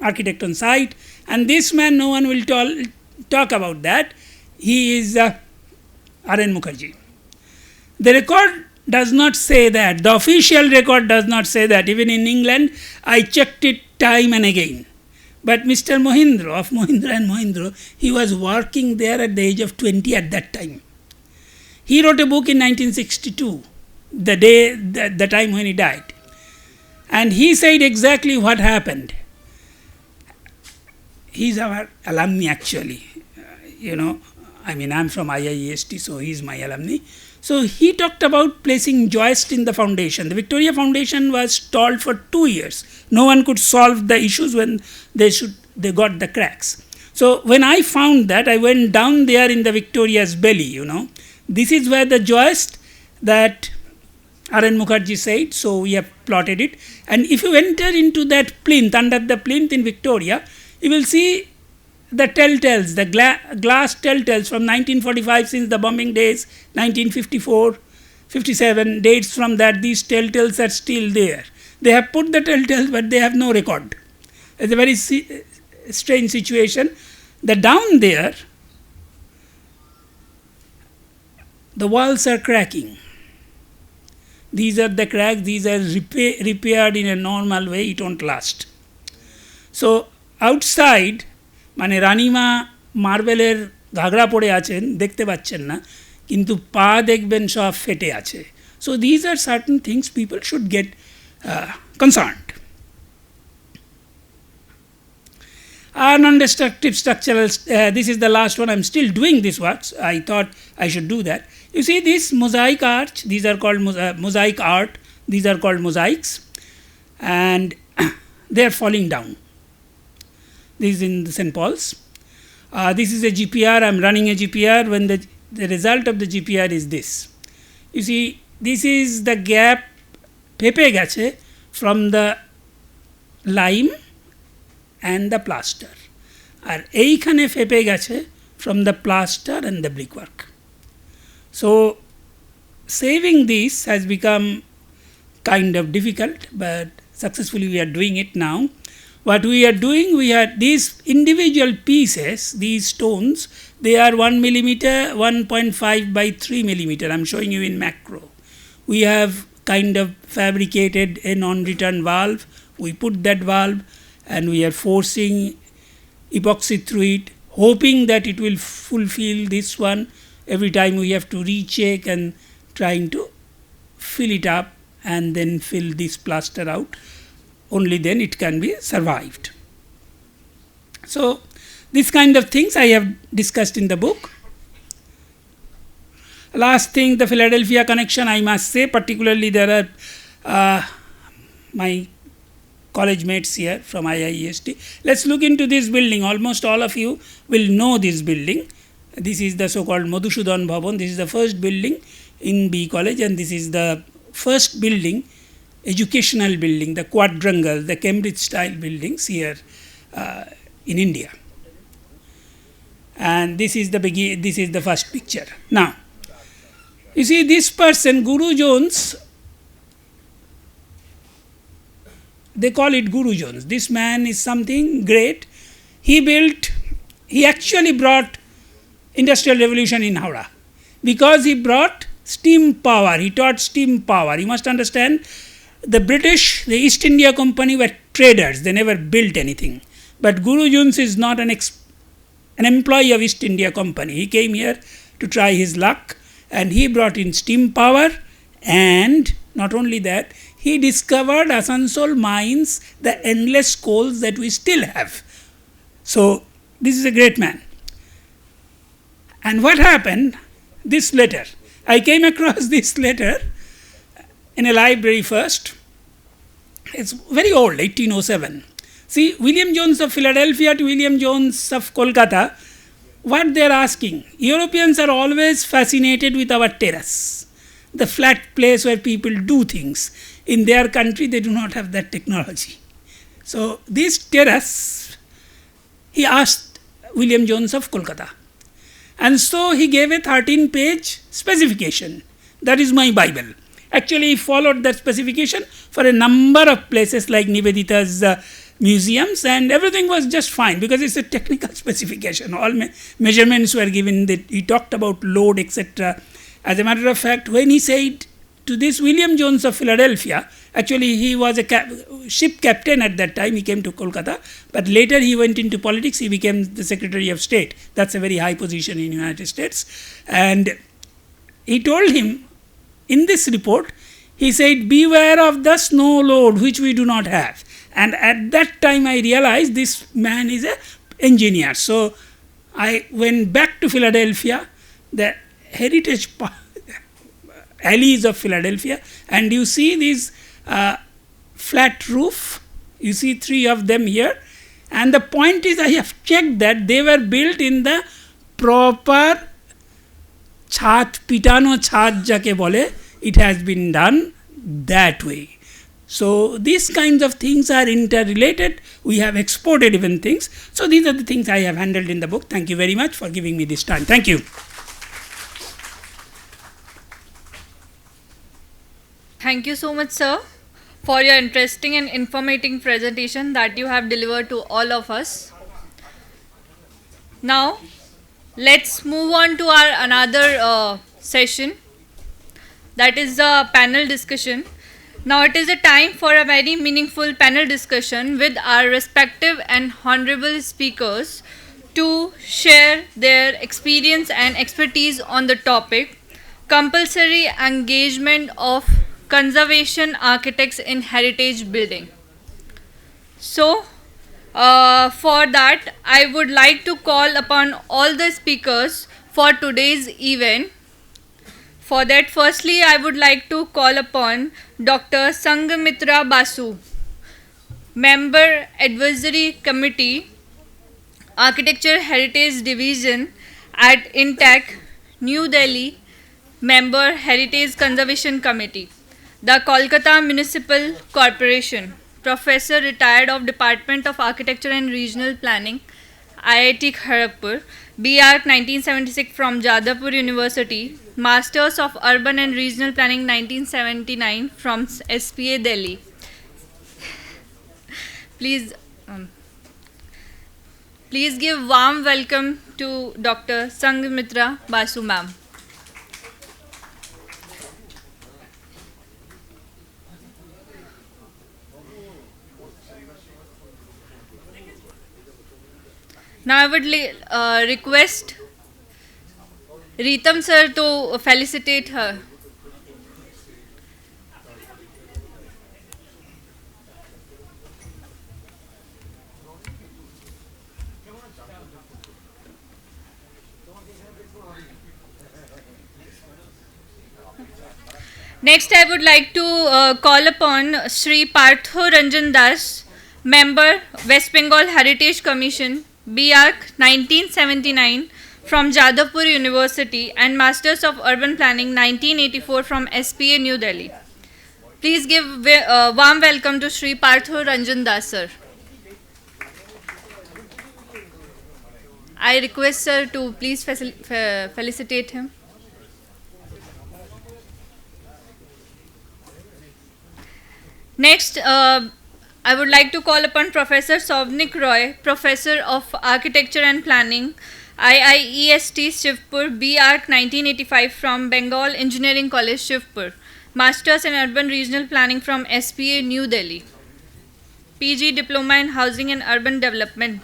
architect on site. And this man, no one will talk about that. He is R.N. Mukherjee. The record does not say that. The official record does not say that. Even in England, I checked it time and again. But Mr. Mohindra of Mohindra and Mohindra, he was working there at the age of 20 at that time. He wrote a book in 1962, the time when he died. And he said exactly what happened. He's our alumni actually. I'm from IIA-WB, so he's my alumni. So he talked about placing joist in the foundation. The Victoria Foundation was stalled for 2 years. No one could solve the issues when they got the cracks. So when I found that, I went down there in the Victoria's belly, This is where the joist that R.N. Mukherjee said, so we have plotted it. And if you enter into that plinth, under the plinth in Victoria, you will see the telltales, the glass telltales from 1945, since the bombing days, 1954, 57, dates from that, these telltales are still there. They have put the telltales, but they have no record. It's a very strange situation. Down there, the walls are cracking. These are the cracks, these are repaired in a normal way, it won't last. So outside, মানে রানিমা মার্বেলের ঘাগড়া পরে আছেন, দেখতে পাচ্ছেন না, কিন্তু পা দেখবেন সব ফেটে আছে. So these are certain things people should get concerned. Non-destructive structural, this is the last one. I'm still doing this work. I thought I should do that. You see this mosaic arch, these are called mosaic art. These are called mosaics, and they are falling down. This is in the St. Paul's. This is a GPR. I am running a GPR when the result of the GPR is this. You see, this is the gap pepe gache from the lime and the plaster. And eikhane fepe gache from the plaster and the brickwork. So saving this has become kind of difficult, but successfully we are doing it now. What we are doing, we are these individual pieces, these stones, they are 1 millimeter, 1.5 by 3 millimeter. I am showing you in macro. We have kind of fabricated a non-return valve. We put that valve and we are forcing epoxy through it, hoping that it will fulfill this one. Every time we have to recheck and trying to fill it up and then fill this plaster out. Only then it can be survived. So this kind of things I have discussed in the book. Last thing, the Philadelphia connection, I must say, particularly there are my college mates here from IIA-WB. Let's look into this building. Almost all of you will know this building. This is the so-called Madhusudan Bhavan. This is the first building in B College, and this is the first building, educational building, the quadrangle, the Cambridge style buildings here in India. And this is the first picture. Now, you see this person, Guru Jones, they call it Guru Jones. This man is something great. He actually brought industrial revolution in Howrah because he brought steam power. He taught steam power. You must understand, the British, the East India Company were traders. They never built anything. But Guru Jones is not an employee of East India Company. He came here to try his luck, and he brought in steam power, and not only that, he discovered Asansol mines, the endless coals that we still have. So this is a great man. And what happened? This letter. I came across this letter in a library first. It's very old, 1807. See, William Jones of Philadelphia to William Jones of Kolkata, what they are asking, Europeans are always fascinated with our terrace, the flat place where people do things. In their country, they do not have that technology. So this terrace, he asked William Jones of Kolkata. And so he gave a 13-page specification. That is my Bible. Actually, he followed that specification for a number of places like Nivedita's museums, and everything was just fine because it's a technical specification. All measurements were given. He talked about load, etc. As a matter of fact, when he said to this William Jones of Philadelphia, actually he was a ship captain at that time, he came to Kolkata, but later he went into politics, he became the Secretary of State. That's a very high position in the United States. And he told him, in this report, he said, beware of the snow load which we do not have. And at that time I realized this man is an engineer. So I went back to Philadelphia, the heritage alleys of Philadelphia, and you see these flat roof. You see 3 of them here. And the point is, I have checked that they were built in the proper chhat, pitano chhat jake bole. It has been done that way. So these kinds of things are interrelated. We have exported even things. So these are the things I have handled in the book. Thank you very much for giving me this time. Thank you. Thank you so much, sir, for your interesting and informative presentation that you have delivered to all of us. Now, let's move on to our another session, that is the panel discussion. Now it is a time for a very meaningful panel discussion with our respective and honorable speakers to share their experience and expertise on the topic compulsory engagement of conservation architects in heritage building. So for that, I would like to call upon all the speakers for today's event. For that, firstly, I would like to call upon Dr Sanghamitra Basu, Member Advisory Committee, Architecture Heritage Division at INTAC, New Delhi, Member Heritage Conservation Committee, the Kolkata Municipal Corporation, Professor retired of Department of Architecture and Regional Planning, IIT Kharagpur, B.Arch 1976 from Jadavpur University, Masters of Urban and Regional Planning 1979 from SPA Delhi. Please give warm welcome to Dr. Sanghamitra Basu ma'am. Now I would request Ritam sir to felicitate her. Next, I would like to call upon Sri Partha Ranjan Das, Member, West Bengal Heritage Commission, B.Arch 1979 from Jadavpur University and Masters of Urban Planning 1984 from SPA New Delhi. Please give warm welcome to Sri Partha Ranjan Das sir. I request sir to please felicitate him. Next, I would like to call upon Professor Souvanic Roy, Professor of Architecture and Planning, IIEST Shivpur, B.Arch 1985 from Bengal Engineering College, Shivpur, Masters in Urban Regional Planning from SPA New Delhi, PG Diploma in Housing and Urban Development.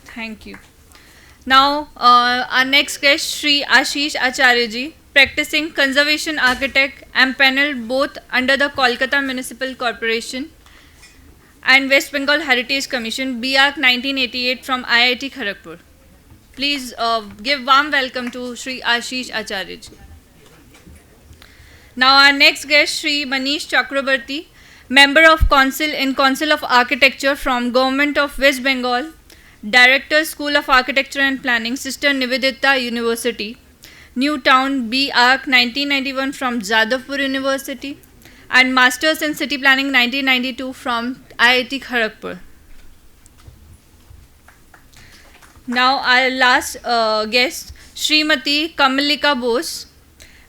Thank you. Now, our next guest, Sri Ashish Acharjee, practicing conservation architect and paneled both under the Kolkata Municipal Corporation and West Bengal Heritage Commission, B.Arch 1988 from IIT Kharagpur. Please give warm welcome to Sri Ashish Acharjee. Now our next guest, Sri Manish Chakraborti, Member of Council in Council of Architecture from Government of West Bengal, Director School of Architecture and Planning, Sister Nivedita University, New Town, B.Arch 1991 from Jadavpur University and Masters in City Planning 1992 from IIT Kharagpur. Now our last guest, Srimati Kamalika Bose,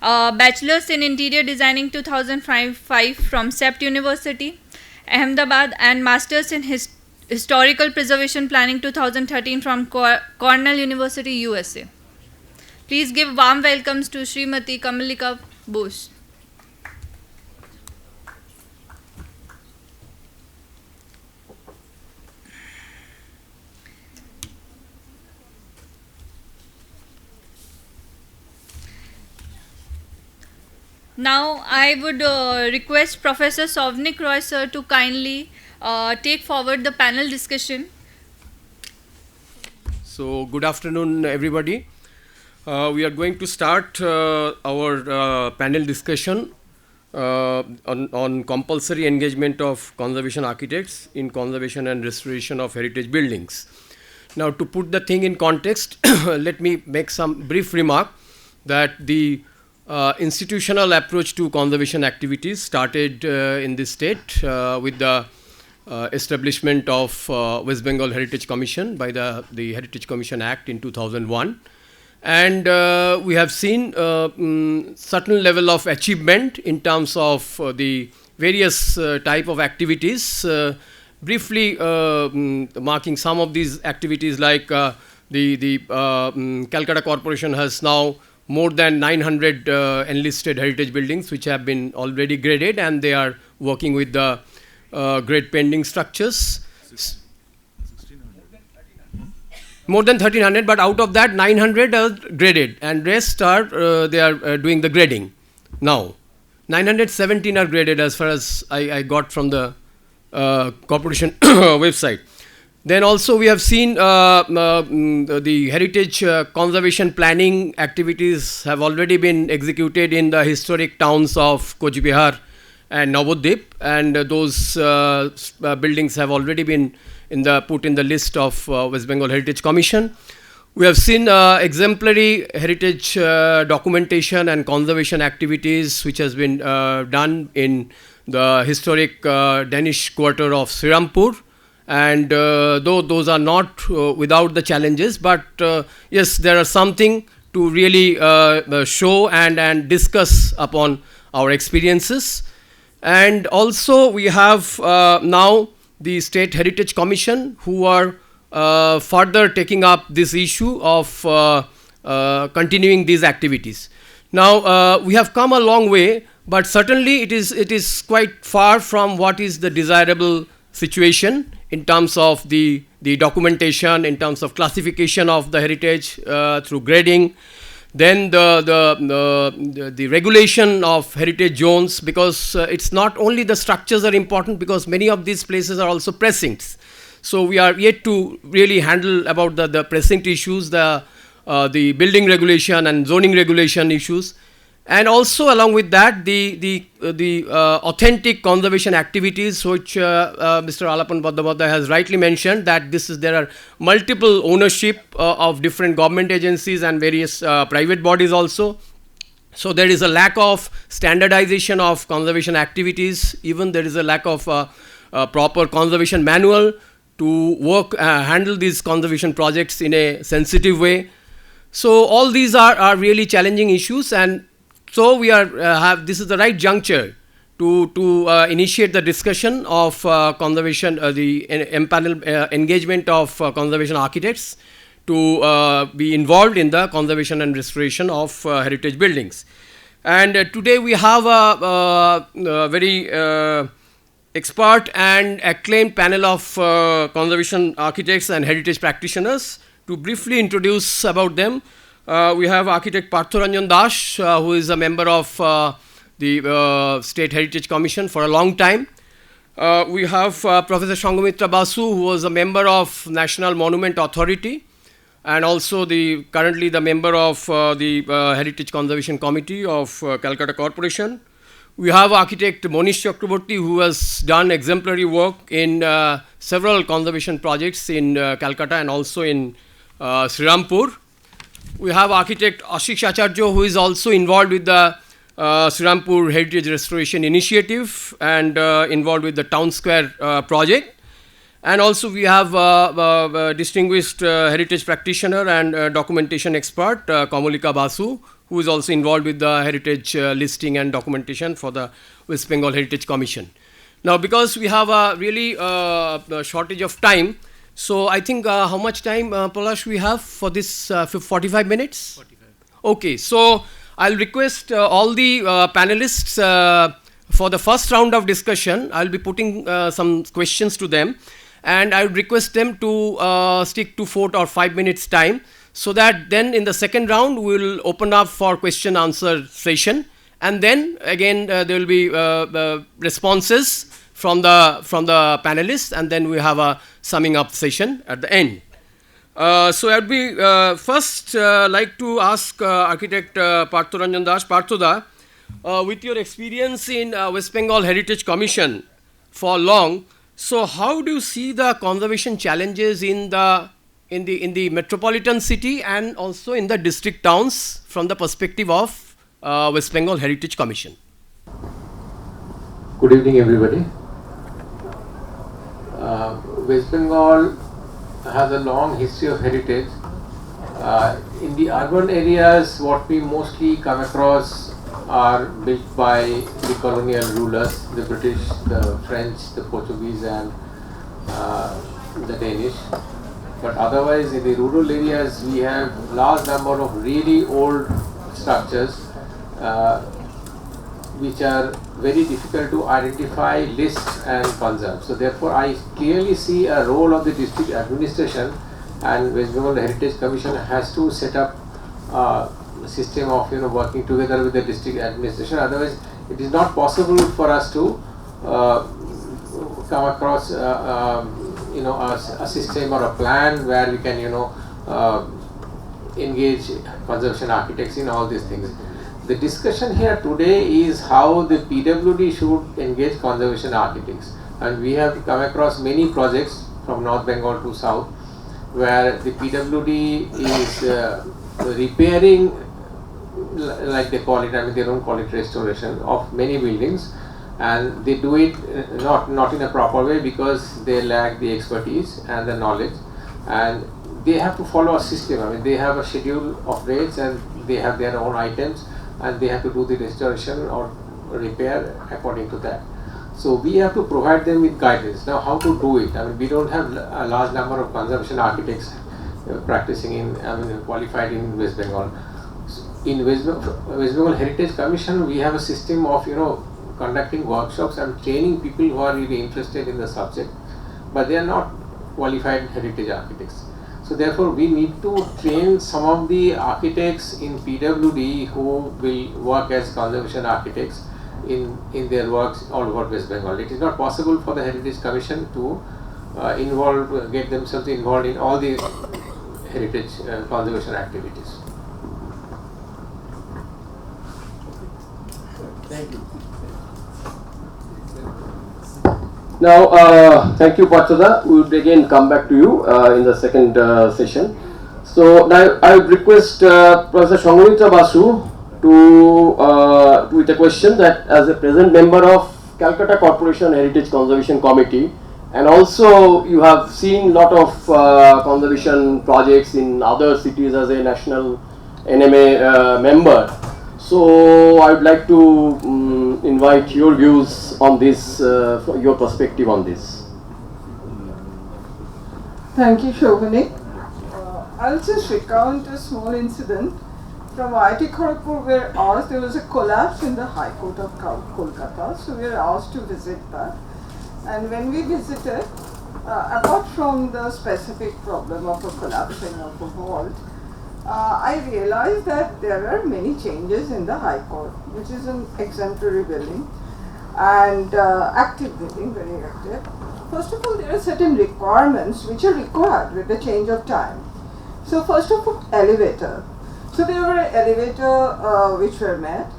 Bachelor's in Interior Designing 2005 from CEPT University, Ahmedabad and Masters in Historical Preservation Planning 2013 from Cornell University, USA. Please give warm welcomes to Srimati Kamalika Bose. Now I would request Professor Souvanic Roy sir to kindly take forward the panel discussion. So good afternoon everybody. We are going to start our panel discussion on compulsory engagement of conservation architects in conservation and restoration of heritage buildings. Now to put the thing in context, let me make some brief remark that the institutional approach to conservation activities started in this state with the establishment of West Bengal Heritage Commission by the Heritage Commission Act in 2001. And we have seen certain level of achievement in terms of the various type of activities. Briefly marking some of these activities, like the Calcutta Corporation has now more than 900 enlisted heritage buildings which have been already graded, and they are working with the grade pending structures. More than 1300, but out of that 900 are graded and rest are they are doing the grading now. 917 are graded as far as I got from the corporation website. Then also we have seen the heritage conservation planning activities have already been executed in the historic towns of Coach Behar and Navadvip, and those buildings have already been put in the list of West Bengal Heritage Commission. We have seen exemplary heritage documentation and conservation activities which has been done in the historic Danish quarter of Srirampur. And though those are not without the challenges, but yes, there are something to really show and discuss upon our experiences. And also we have now the State Heritage Commission, who are further taking up this issue of continuing these activities. Now we have come a long way, but certainly it is quite far from what is the desirable situation in terms of the documentation, in terms of classification of the heritage through grading, then the regulation of heritage zones, because it's not only the structures are important, because many of these places are also precincts. So we are yet to really handle about the precinct issues, the building regulation and zoning regulation issues. And also along with that, the authentic conservation activities, which Mr. Alapan Bandopadhyay has rightly mentioned, that there are multiple ownership of different government agencies and various private bodies also. So there is a lack of standardization of conservation activities. Even there is a lack of proper conservation manual to handle these conservation projects in a sensitive way. So all these are really challenging issues, and so we are this is the right juncture to initiate the discussion of conservation, the engagement of conservation architects to be involved in the conservation and restoration of heritage buildings. And today we have a very expert and acclaimed panel of conservation architects and heritage practitioners. To briefly introduce about them, we have architect Partha Ranjan, who is a member of the State Heritage Commission for a long time. We have Professor Sanghamitra Basu, who was a member of National Monument Authority and also currently the member of the Heritage Conservation Committee of Calcutta Corporation. We have architect Manish Chakraborti, who has done exemplary work in several conservation projects in Calcutta and also in Srirampur. We have architect Ashish Acharjee, who is also involved with the Srirampur Heritage Restoration Initiative and involved with the Town Square project. And also we have a distinguished heritage practitioner and documentation expert, Kamalika Basu, who is also involved with the heritage listing and documentation for the West Bengal Heritage Commission. Now, because we have a really shortage of time, so I think how much time, Palash, we have for this 45 minutes? 45. Okay, so I'll request all the panelists for the first round of discussion. I'll be putting some questions to them, and I would request them to stick to 4 or 5 minutes time, so that then in the second round we will open up for question answer session, and then again there will be responses from the panelists, and then we have a summing up session at the end. So I would be first like to ask architect Partha Ranjan Das. Partha, with your experience in West Bengal Heritage Commission for long, so how do you see the conservation challenges in the metropolitan city and also in the district towns from the perspective of West Bengal Heritage Commission? Good evening, everybody. West Bengal has a long history of heritage. In the urban areas, what we mostly come across are built by the colonial rulers, the British, the French, the Portuguese, and the Danish. But otherwise, in the rural areas, we have large number of really old structures which are very difficult to identify, list and conserve. So therefore, I clearly see a role of the district administration, and West Bengal Heritage Commission has to set up a system of working together with the district administration. Otherwise, it is not possible for us to come across a system or a plan where we can engage conservation architects in all these things. The discussion here today is how the PWD should engage conservation architects, and we have come across many projects from North Bengal to South where the PWD is repairing, like they call it, I mean they don't call it restoration, of many buildings, and they do it not in a proper way because they lack the expertise and the knowledge, and they have to follow a system. I mean they have a schedule of rates and they have their own items and they have to do the restoration or repair according to that. So we have to provide them with guidance. Now how to do it? I mean we don't have a large number of conservation architects practicing qualified in West Bengal. In West Bengal Heritage Commission we have a system of conducting workshops and training people who are really interested in the subject, but they are not qualified heritage architects. So therefore we need to train some of the architects in PWD who will work as conservation architects in their works all over West Bengal. It is not possible for the Heritage Commission to get themselves involved in all the heritage conservation activities. Thank you. Now, thank you, Partha. We will again come back to you in the second session. So now I would request Professor Sanghamitra Basu to with a question that as a present member of Calcutta Corporation Heritage Conservation Committee, and also you have seen lot of conservation projects in other cities as a national NMA member. So I would like to invite your views on this, your perspective on this. Thank you, Souvanic. I'll just recount a small incident from IIT Kharagpur. There was a collapse in the High Court of Kolkata, so we were asked to visit that. And when we visited, apart from the specific problem of a collapsing of a vault, I realized that there are many changes in the High Court, which is an exemplary building and active building, very active. First of all, there are certain requirements which are required with the change of time. So first of all, elevator. So there were elevator which were met,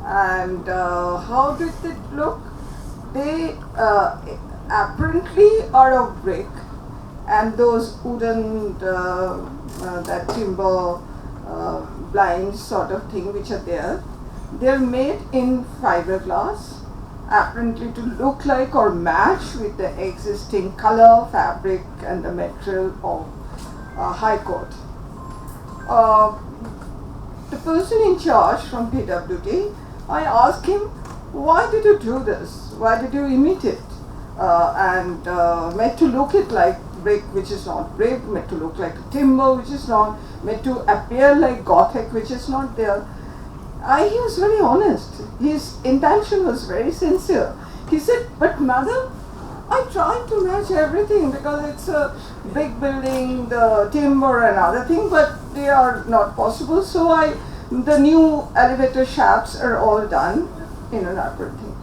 and how did it look? They apparently are of brick, and those wooden that timber blinds sort of thing which are there, they're made in fiberglass, apparently to look like or match with the existing color, fabric and the material of High Court. The person in charge from PWD, I asked him, why did you do this? Why did you imitate and made to look it like brick which is not brick, made to look like timber which is not, made to appear like Gothic which is not there. He was very honest. His intention was very sincere. He said, but madam, I tried to match everything because it's a big building, the timber and other thing, but they are not possible. So the new elevator shafts are all done in an appropriate thing.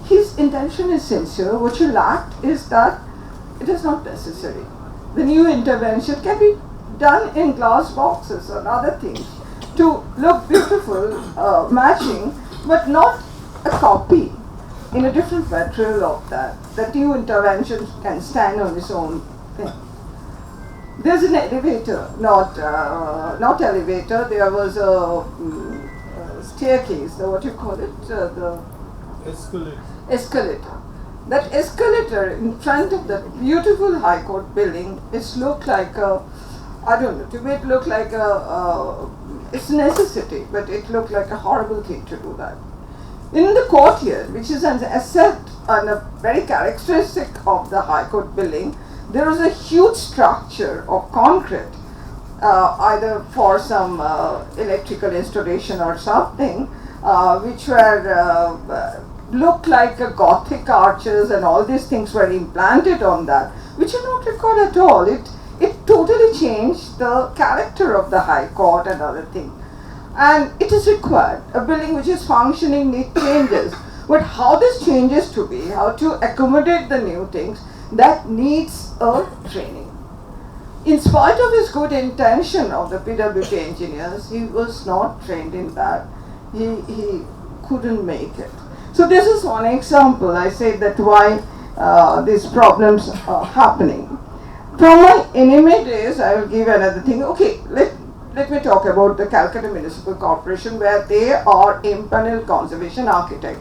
His intention is sincere. What you lacked is that it is not necessary. The new intervention can be done in glass boxes and other things to look beautiful, matching, but not a copy in a different material of that. The new intervention can stand on its own thing. There's an elevator, not elevator. There was a staircase. What you call it? The escalator. That escalator in front of the beautiful High Court building, it's looked like a, I don't know, to me it looked like it's a necessity, but it looked like a horrible thing to do that. In the courtyard, which is an asset and a very characteristic of the High Court building, there was a huge structure of concrete, either for some electrical installation or something, which were looked like a Gothic arches, and all these things were implanted on that, which are not required at all. It totally changed the character of the High Court and other things. And it is required. A building which is functioning needs changes. But how this changes to be, how to accommodate the new things, that needs a training. In spite of his good intention of the PWT engineers, he was not trained in that. He couldn't make it. So this is one example. I said that why these problems are happening. From my NMA days, I will give another thing. Okay, let me talk about the Calcutta Municipal Corporation, where they are impaneled conservation architect.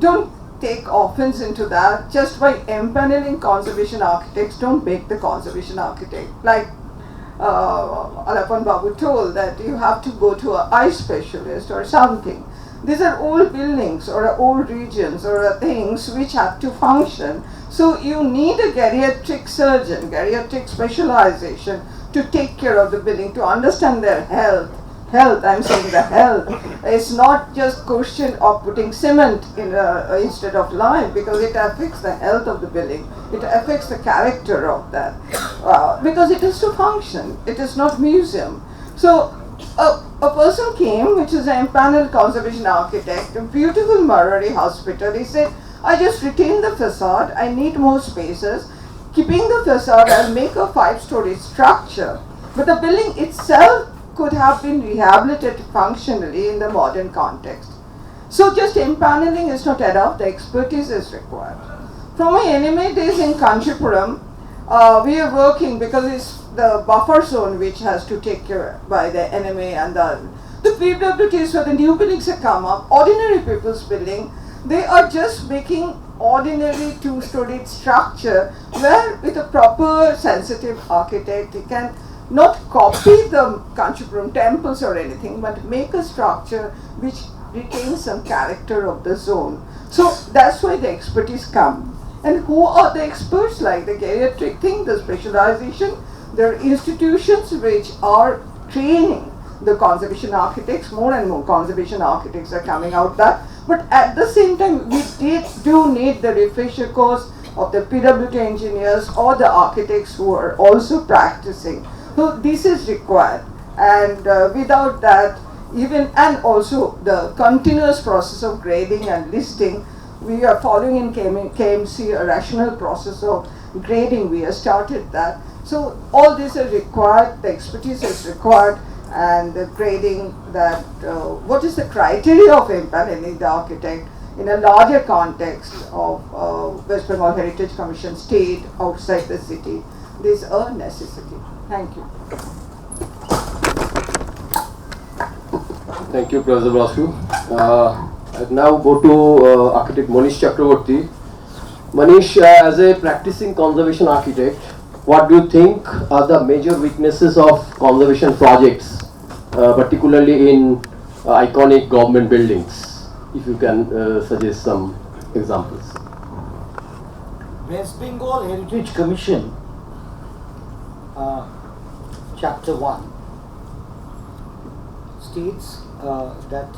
Don't take offense into that. Just by empaneling conservation architects, don't make the conservation architect. Like Alapan Babu told that you have to go to an eye specialist or something. These are old buildings or old regions or things which have to function. So you need a geriatric surgeon, geriatric specialization to take care of the building, to understand their health. I'm saying the health. It's not just question of putting cement in instead of lime, because it affects the health of the building. It affects the character of that. Because it is to function. It is not museum. So a person came, which is an empaneled conservation architect, a beautiful Marari hospital. He said, I just retain the facade. I need more spaces. Keeping the facade, I'll make a 5-story structure. But the building itself could have been rehabilitated functionally in the modern context. So just empaneling is not enough, the expertise is required. From my NMA days in Kanchipuram, we are working because it's the buffer zone which has to take care by the NMA and the PWTs for the new buildings that come up, ordinary people's building, they are just making ordinary 2-story structure where with a proper sensitive architect, he can not copy the Kanchipuram temples or anything, but make a structure which retains some character of the zone. So that's why the expertise come. And who are the experts? Like the geriatric thing, the specialization. There are institutions which are training the conservation architects. More and more conservation architects are coming out that. But at the same time, we do need the refresher course of the PWT engineers or the architects who are also practicing. So this is required, and without that, and also the continuous process of grading and listing, we are following in KMC a rational process of grading. We have started that. So all these are required, the expertise is required, and the grading that, what is the criteria of empaneling the architect in a larger context of West Bengal Heritage Commission state outside the city. These are necessity. Thank you. Thank you, Professor Basu. I now go to architect Manish Chakraborti. Manish, as a practicing conservation architect, what do you think are the major weaknesses of conservation projects, particularly in iconic government buildings? If you can suggest some examples. West Bengal Heritage Commission, Chapter 1 states that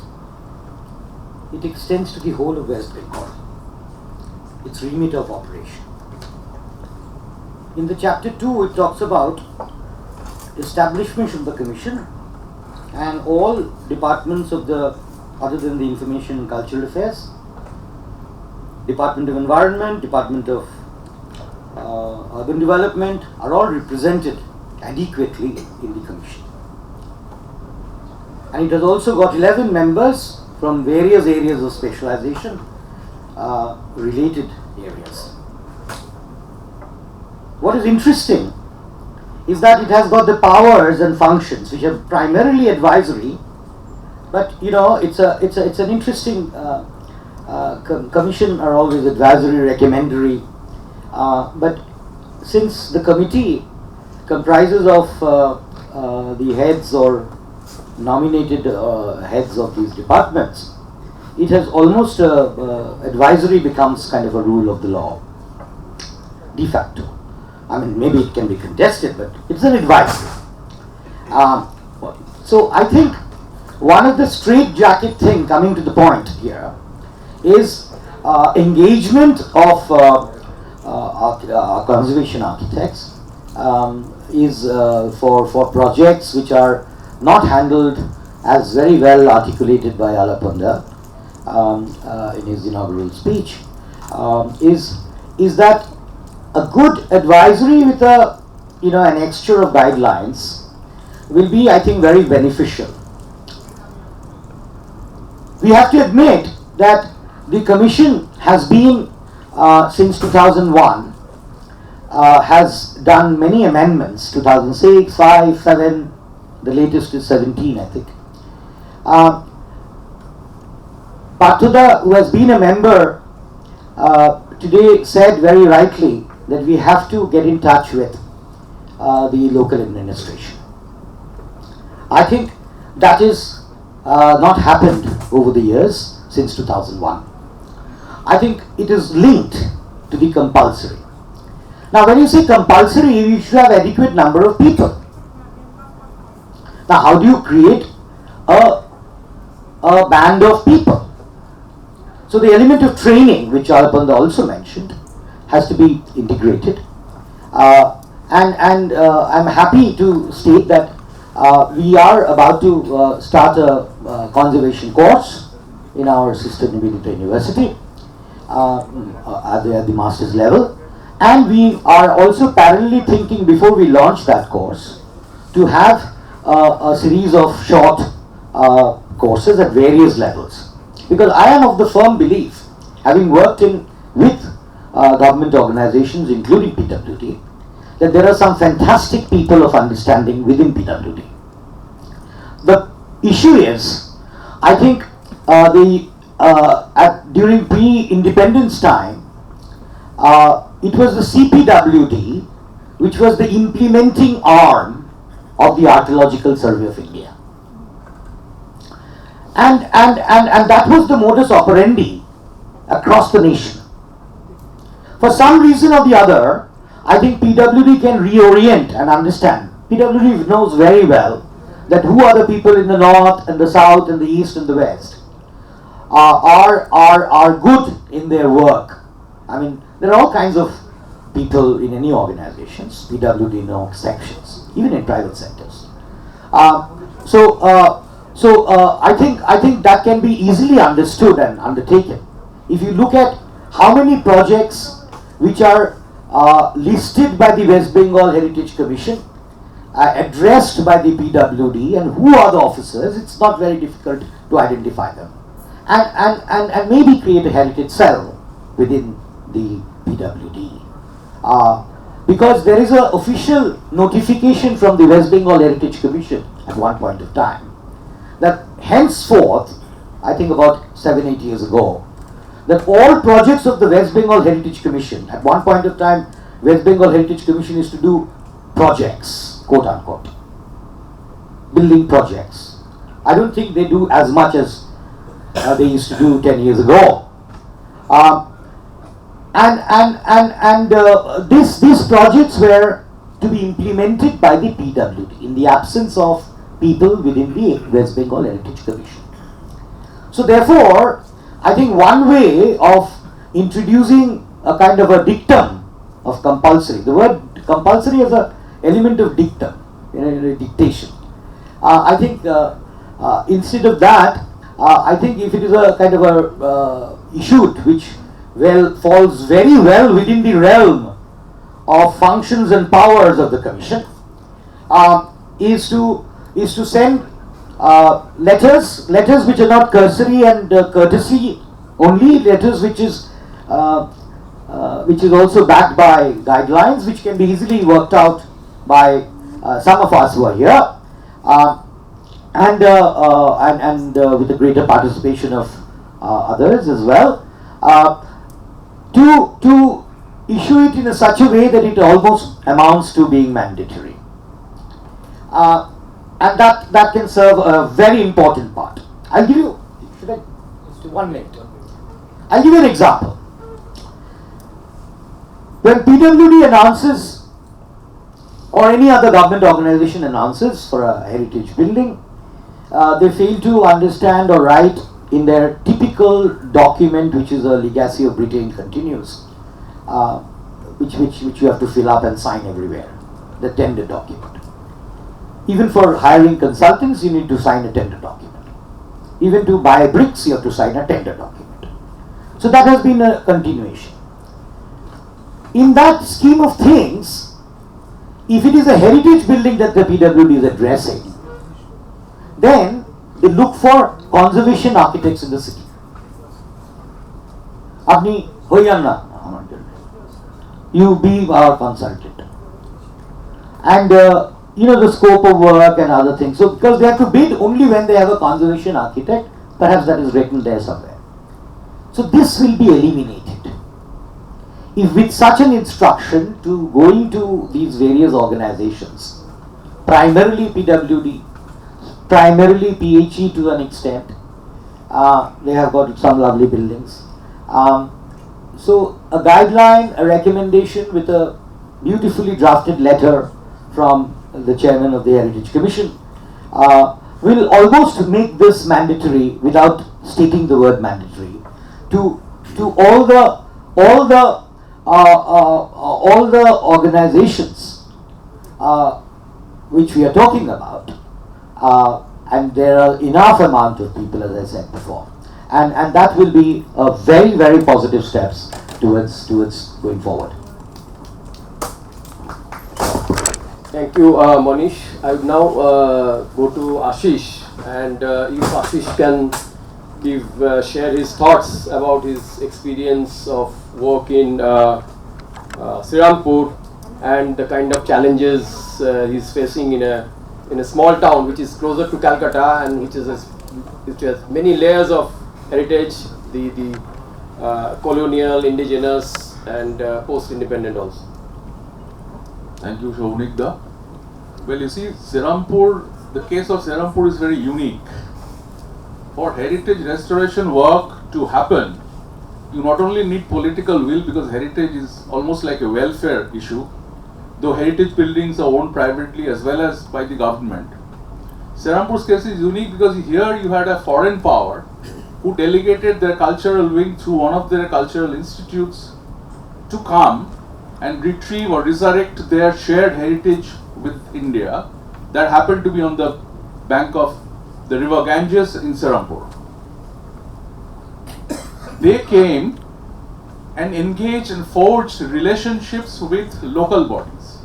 it extends to the whole of West Bengal, its remit of operation. In the Chapter 2, it talks about establishment of the Commission and all departments of other than the Information and Cultural Affairs, Department of Environment, Department of Urban Development are all represented adequately in the Commission. And it has also got 11 members from various areas of specialization, related areas. What is interesting is that it has got the powers and functions which are primarily advisory, but it's an interesting commission are always advisory, recommendatory, but since the committee comprises of the heads or nominated heads of these departments, it has almost advisory becomes kind of a rule of the law, de facto. I mean, maybe it can be contested, but it's an advisory. So I think one of the straitjacket thing, coming to the point here, is engagement of conservation architects is for projects which are not handled as very well articulated by Alapanda in his inaugural speech, is is that a good advisory with a, an extra of guidelines will be, I think, very beneficial. We have to admit that the Commission has been, since 2001, has done many amendments, 2006, 5, 7, the latest is 17, I think. Partha, who has been a member, today said very rightly that we have to get in touch with the local administration. I think that is not happened over the years since 2001. I think it is linked to the compulsory. Now when you say compulsory, you should have adequate number of people. Now how do you create a band of people? So the element of training, which Alapan also mentioned, has to be integrated. And I'm happy to state that we are about to start a conservation course in our sister Nivedita University at the master's level. And we are also parallelly thinking, before we launch that course, to have a series of short courses at various levels. Because I am of the firm belief, having worked with government organizations, including PWD, that there are some fantastic people of understanding within PWD. The issue is, I think during pre-independence time, it was the CPWD which was the implementing arm of the Archaeological Survey of India. And that was the modus operandi across the nation. For some reason or the other, I think PWD can reorient and understand. PWD knows very well that who are the people in the north and the south and the east and the west are good in their work. I mean, there are all kinds of people in any organizations, PWD no exceptions, even in private sectors. So I think that can be easily understood and undertaken. If you look at how many projects which are listed by the West Bengal Heritage Commission, addressed by the PWD, and who are the officers, it's not very difficult to identify them. And maybe create a heritage cell within the PWD. Because there is an official notification from the West Bengal Heritage Commission at one point of time, that henceforth, I think about 7-8 years ago, that all projects of the West Bengal Heritage Commission, at one point of time, West Bengal Heritage Commission is to do projects, quote unquote, building projects. I don't think they do as much as they used to do 10 years ago. These projects were to be implemented by the PWD in the absence of people within the West Bengal Heritage Commission. So therefore, I think one way of introducing a kind of a dictum of compulsory, the word compulsory has an element of dictum, a dictation. I think instead of that, I think if it is a kind of a issue which falls very well within the realm of functions and powers of the Commission, is to send letters which are not cursory and courtesy only, letters which is also backed by guidelines which can be easily worked out by some of us who are here, and with the greater participation of others as well, to issue it in such a way that it almost amounts to being mandatory. And that can serve a very important part. I'll give you, should I, just 1 minute. I'll give you an example. When PWD announces, or any other government organization announces for a heritage building, they fail to understand or write in their typical document, which is a legacy of Britain continues, which you have to fill up and sign everywhere, the tender document. Even for hiring consultants, you need to sign a tender document. Even to buy bricks, you have to sign a tender document. So that has been a continuation. in that scheme of things, if it is a heritage building that the PWD is addressing, then they look for conservation architects in the city. Apni hoyan na, you be our consultant. And the scope of work and other things. So because they have to bid only when they have a conservation architect, perhaps that is written there somewhere. So this will be eliminated. If with such an instruction to going to these various organizations, primarily PWD, primarily PHE to an extent, they have got some lovely buildings. So a guideline, a recommendation with a beautifully drafted letter from the chairman of the Heritage Commission will almost make this mandatory without stating the word mandatory to all the organizations which we are talking about, and there are enough amount of people, as I said before, and that will be a very, very positive steps towards going forward. Thank you, Manish. I would now go to Ashish, and if Ashish can share his thoughts about his experience of work in Srirampur and the kind of challenges he's facing in a small town which is closer to Calcutta and which has many layers of heritage, the colonial, indigenous, and post-independent also. Thank you, Souvanic Da. Well, you see, Srirampur, the case of Srirampur is very unique. For heritage restoration work to happen, you not only need political will, because heritage is almost like a welfare issue, though heritage buildings are owned privately as well as by the government. Srirampur's case is unique because here you had a foreign power who delegated their cultural wing through one of their cultural institutes to come and retrieve or resurrect their shared heritage with India that happened to be on the bank of the river Ganges in Srirampur. They came and engaged and forged relationships with local bodies,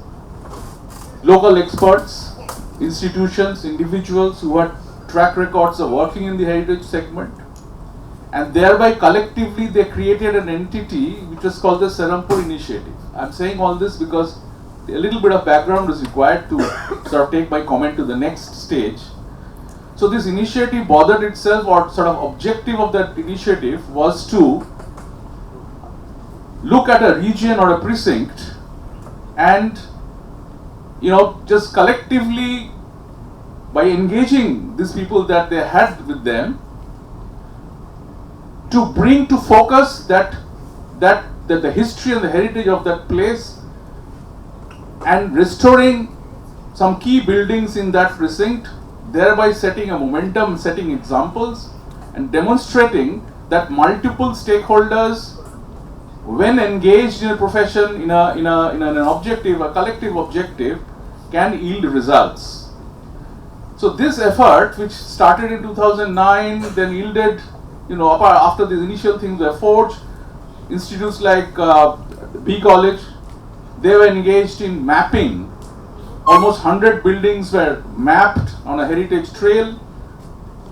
local experts, institutions, individuals who had track records of working in the heritage segment, and thereby collectively they created an entity which was called the Srirampur Initiative. I am saying all this because a little bit of background is required to sort of take my comment to the next stage. So this initiative bothered itself, or sort of objective of that initiative was to look at a region or a precinct and just collectively, by engaging these people that they had with them, to bring to focus that the history and the heritage of that place, and restoring some key buildings in that precinct, thereby setting a momentum, setting examples, and demonstrating that multiple stakeholders, when engaged in a profession, in an objective, a collective objective, can yield results. So this effort, which started in 2009, then yielded, after these initial things were forged, institutes like B College, they were engaged in mapping. Almost 100 buildings were mapped on a heritage trail,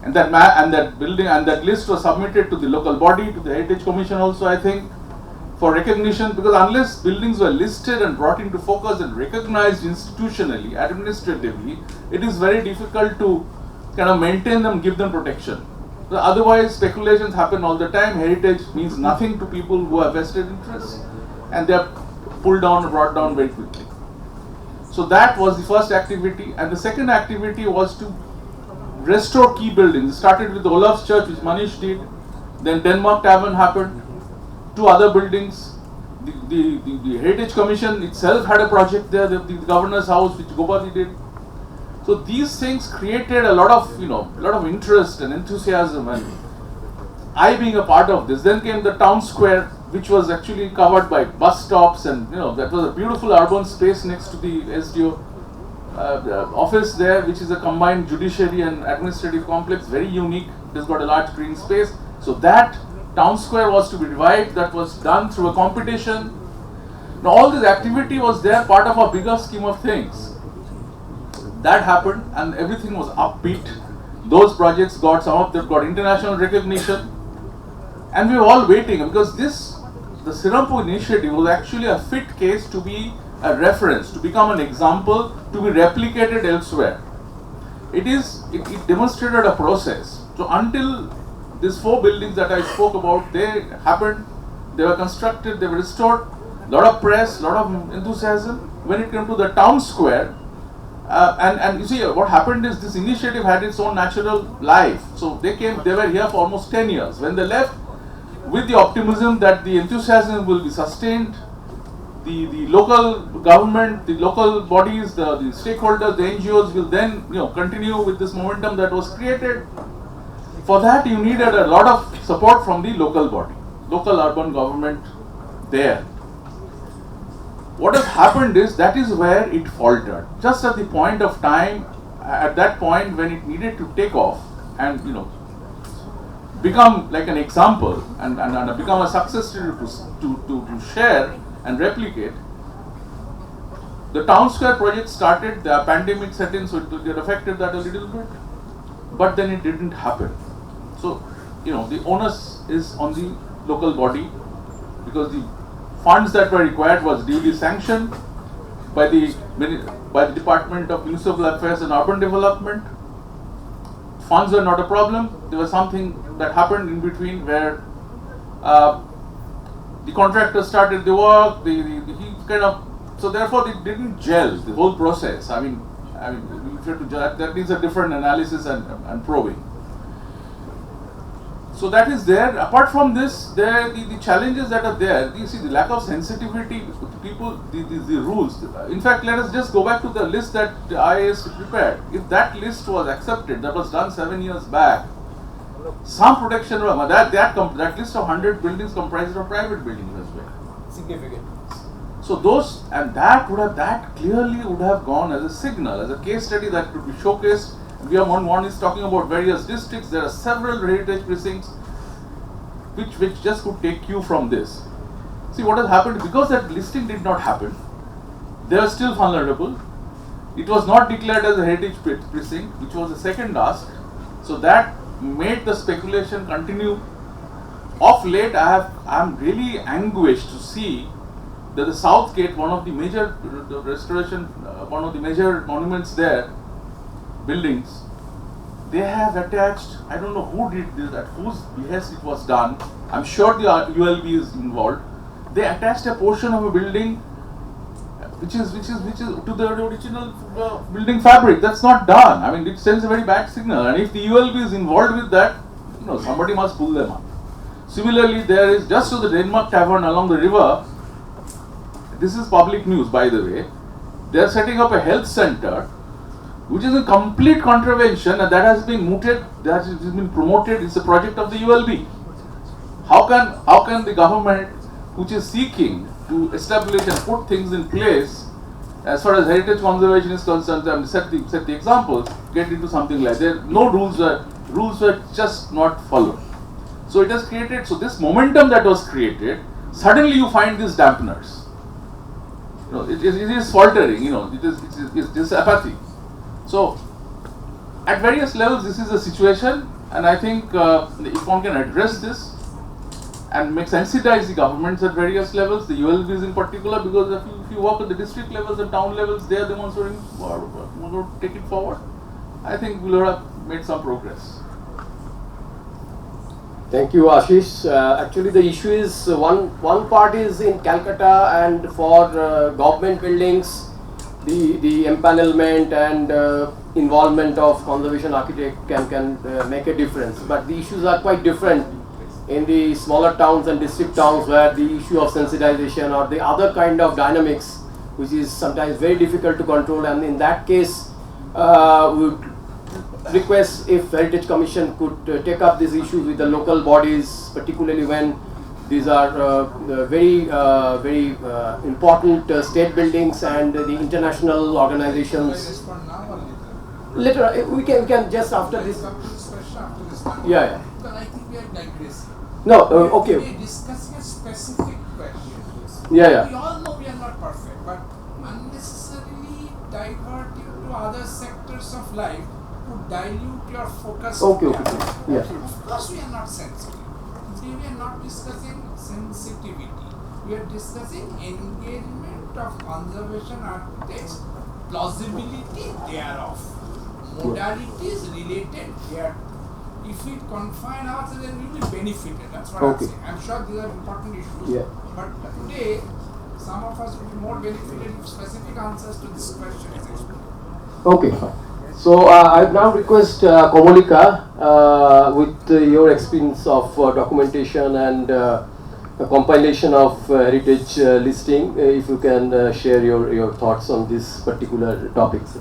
and that list was submitted to the local body, to the Heritage Commission also, I think, for recognition, because unless buildings were listed and brought into focus and recognized institutionally, administratively, it is very difficult to kind of maintain them, give them protection. So otherwise, speculations happen all the time. Heritage means nothing to people who have vested interests, and they are pulled down and brought down very quickly. So that was the first activity, and the second activity was to restore key buildings. It started with the Olaf's Church, which Manish did, then Denmark Tavern happened, 2 other buildings. The Heritage Commission itself had a project there, the Governor's House, which Gopati did. So these things created a lot of interest and enthusiasm, and I being a part of this. Then came the town square, which was actually covered by bus stops, and that was a beautiful urban space next to the SDO office there, which is a combined judiciary and administrative complex, very unique. It has got a large green space. So that town square was to be revived. That was done through a competition. Now all this activity was there, part of a bigger scheme of things. That happened and everything was upbeat. Those projects got, some of them got international recognition. And we were all waiting because the Sirampur initiative was actually a fit case to be a reference, to become an example, to be replicated elsewhere. It demonstrated a process. So until these 4 buildings that I spoke about, they happened, they were constructed, they were restored, lot of press, lot of enthusiasm. When it came to the town square, and you see what happened is this initiative had its own natural life. So they were here for almost 10 years. When they left, with the optimism that the enthusiasm will be sustained, the local government, the local bodies, the stakeholders, the NGOs will then continue with this momentum that was created. For that you needed a lot of support from the local body, local urban government there. What has happened is that is where it faltered. Just at the point of time, at that point when it needed to take off and become like an example and become a success story to share and replicate, the town square project started, the pandemic set in, so it affected that a little bit, but then it didn't happen. So, the onus is on the local body because the funds that were required was duly sanctioned by the Department of Municipal Affairs and Urban Development. Funds were not a problem. There was something that happened in between where the contractor started the work. So therefore it didn't gel, the whole process. I mean, if you have to, that needs a different analysis and probing. So that is there. Apart from this, the challenges that are there, you see the lack of sensitivity to people, the rules. In fact, let us just go back to the list that the IIA prepared. If that list was accepted, that was done 7 years back, some protection, that list of 100 buildings comprises of private buildings as well. Significant. So that clearly would have gone as a signal, as a case study that could be showcased. We are one is talking about various districts. There are several heritage precincts which just could take cue from this. See what has happened, because that listing did not happen, they are still vulnerable. It was not declared as a heritage precinct, which was the second ask. So that made the speculation continue. Of late, I am really anguished to see that the South Gate, one of the major restoration, one of the major monuments there, buildings, they have attached, I don't know who did this, at whose behest it was done, I'm sure the ULB is involved, they attached a portion of a building which is to the original building fabric. That's not done. I mean, it sends a very bad signal, and if the ULB is involved with that, somebody must pull them up. Similarly, there is just to the Denmark Tavern along the river, this is public news by the way, they are setting up a health center which is a complete contravention, and that has been mooted, that has been promoted. It's a project of the ULB. How can the government, which is seeking to establish and put things in place as far as heritage conservation is concerned, and set the examples, get into something like that? No rules were just not followed. So it has created, so this momentum that was created, suddenly you find these dampeners. It is faltering, it is apathy. So, at various levels, this is a situation, and I think if one can address this and sensitize the governments at various levels, the ULBs in particular, because if you work at the district levels and town levels, they are the ones who are going to take it forward. I think we will have made some progress. Thank you, Ashish. Actually, the issue is one part is in Calcutta, and for government buildings, the empanelment and involvement of conservation architect can make a difference. But the issues are quite different in the smaller towns and district towns, where the issue of sensitization or the other kind of dynamics, which is sometimes very difficult to control. And in that case, we would request if Heritage Commission could take up these issues with the local bodies, particularly when these are very important state buildings and the international organizations. Later, we can just after this. Yeah. Because I think we are digressing. No, okay. We are discussing a specific question. Yeah. We all know we are facts of life would dilute your focus. Okay. Yeah. Of course, we are not sensitive. We are not discussing sensitivity. We are discussing engagement of conservation architects, plausibility thereof, modalities related thereto. If we confine ourselves, then we will be benefited. That's what I'm saying. I'm sure these are important issues. Yeah. But today, some of us will be more benefited if specific answers to this question is explained. Okay. So I now request Kamalika, with your experience of documentation and the compilation of heritage listing, if you can share your thoughts on this particular topics.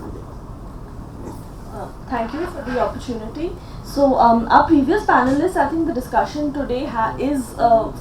Thank you for the opportunity. So our previous panelists, I think the discussion today is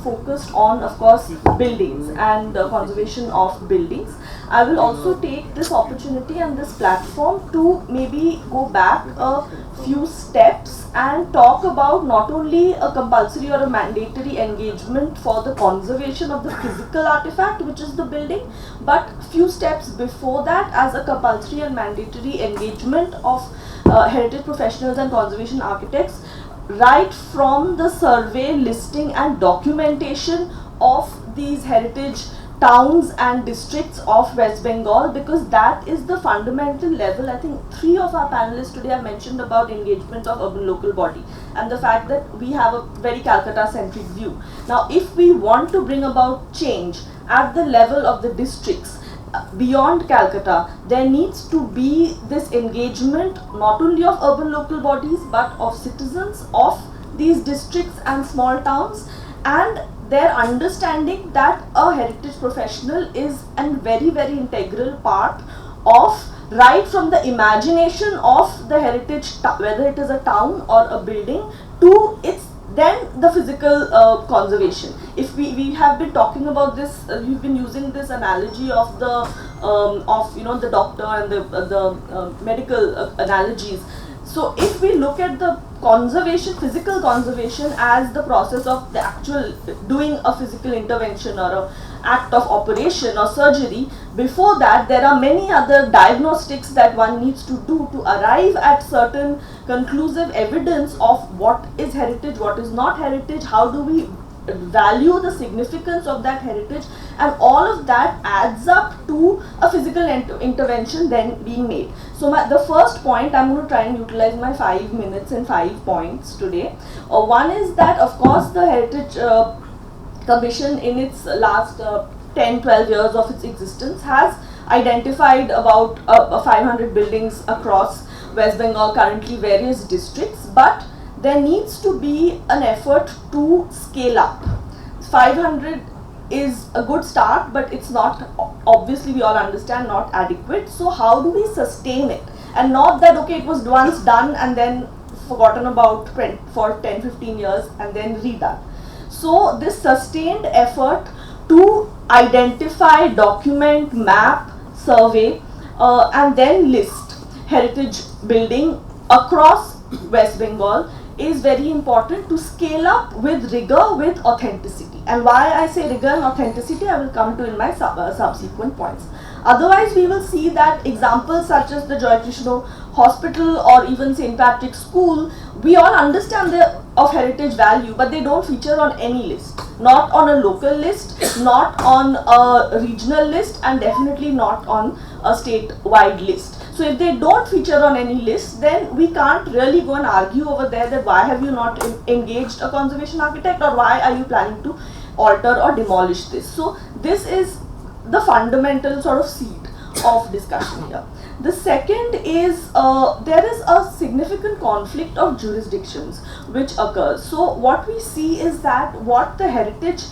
focused on, of course, buildings and conservation of buildings. I will also take this opportunity and this platform to maybe go back a few steps and talk about not only a compulsory or a mandatory engagement for the conservation of the physical artifact, which is the building, but few steps before that as a compulsory and mandatory engagement of heritage professionals and conservation architects, right from the survey, listing and documentation of these heritage towns and districts of West Bengal, because that is the fundamental level. I think 3 of our panelists today have mentioned about engagement of urban local body and the fact that we have a very Calcutta centric view. Now if we want to bring about change at the level of the districts, beyond Calcutta, there needs to be this engagement not only of urban local bodies but of citizens of these districts and small towns, and their understanding that a heritage professional is a very, very integral part of right from the imagination of the heritage, whether it is a town or a building, to its then the physical conservation. If we have been talking about this, we've been using this analogy of the the doctor and the medical analogies. So if we look at the conservation, physical conservation as the process of the actual doing a physical intervention or a act of operation or surgery, before that there are many other diagnostics that one needs to do to arrive at certain conclusive evidence of what is heritage, what is not heritage, how do we value the significance of that heritage, and all of that adds up to a physical intervention then being made. So the first point, I'm going to try and utilize my 5 minutes and 5 points today. One is that of course the Heritage Commission in its last 10-12 years of its existence has identified about 500 buildings across West Bengal, currently various districts, but there needs to be an effort to scale up. 500 is a good start, but it's not, obviously we all understand, not adequate. So how do we sustain it? And not that, okay, it was once done and then forgotten about for 10-15 years and then redone. So this sustained effort to identify, document, map, survey, and then list heritage building across West Bengal is very important to scale up with rigor, with authenticity. And why I say rigor and authenticity, I will come to in my subsequent points. Otherwise, we will see that examples such as the Joy Krishna Hospital or even St. Patrick's School, we all understand of heritage value, but they don't feature on any list. Not on a local list, not on a regional list, and definitely not on a state-wide list. So if they don't feature on any list, then we can't really go and argue over there that why have you not engaged a conservation architect, or why are you planning to alter or demolish this. So this is the fundamental sort of seed of discussion here. The second is there is a significant conflict of jurisdictions which occurs. So what we see is that what the Heritage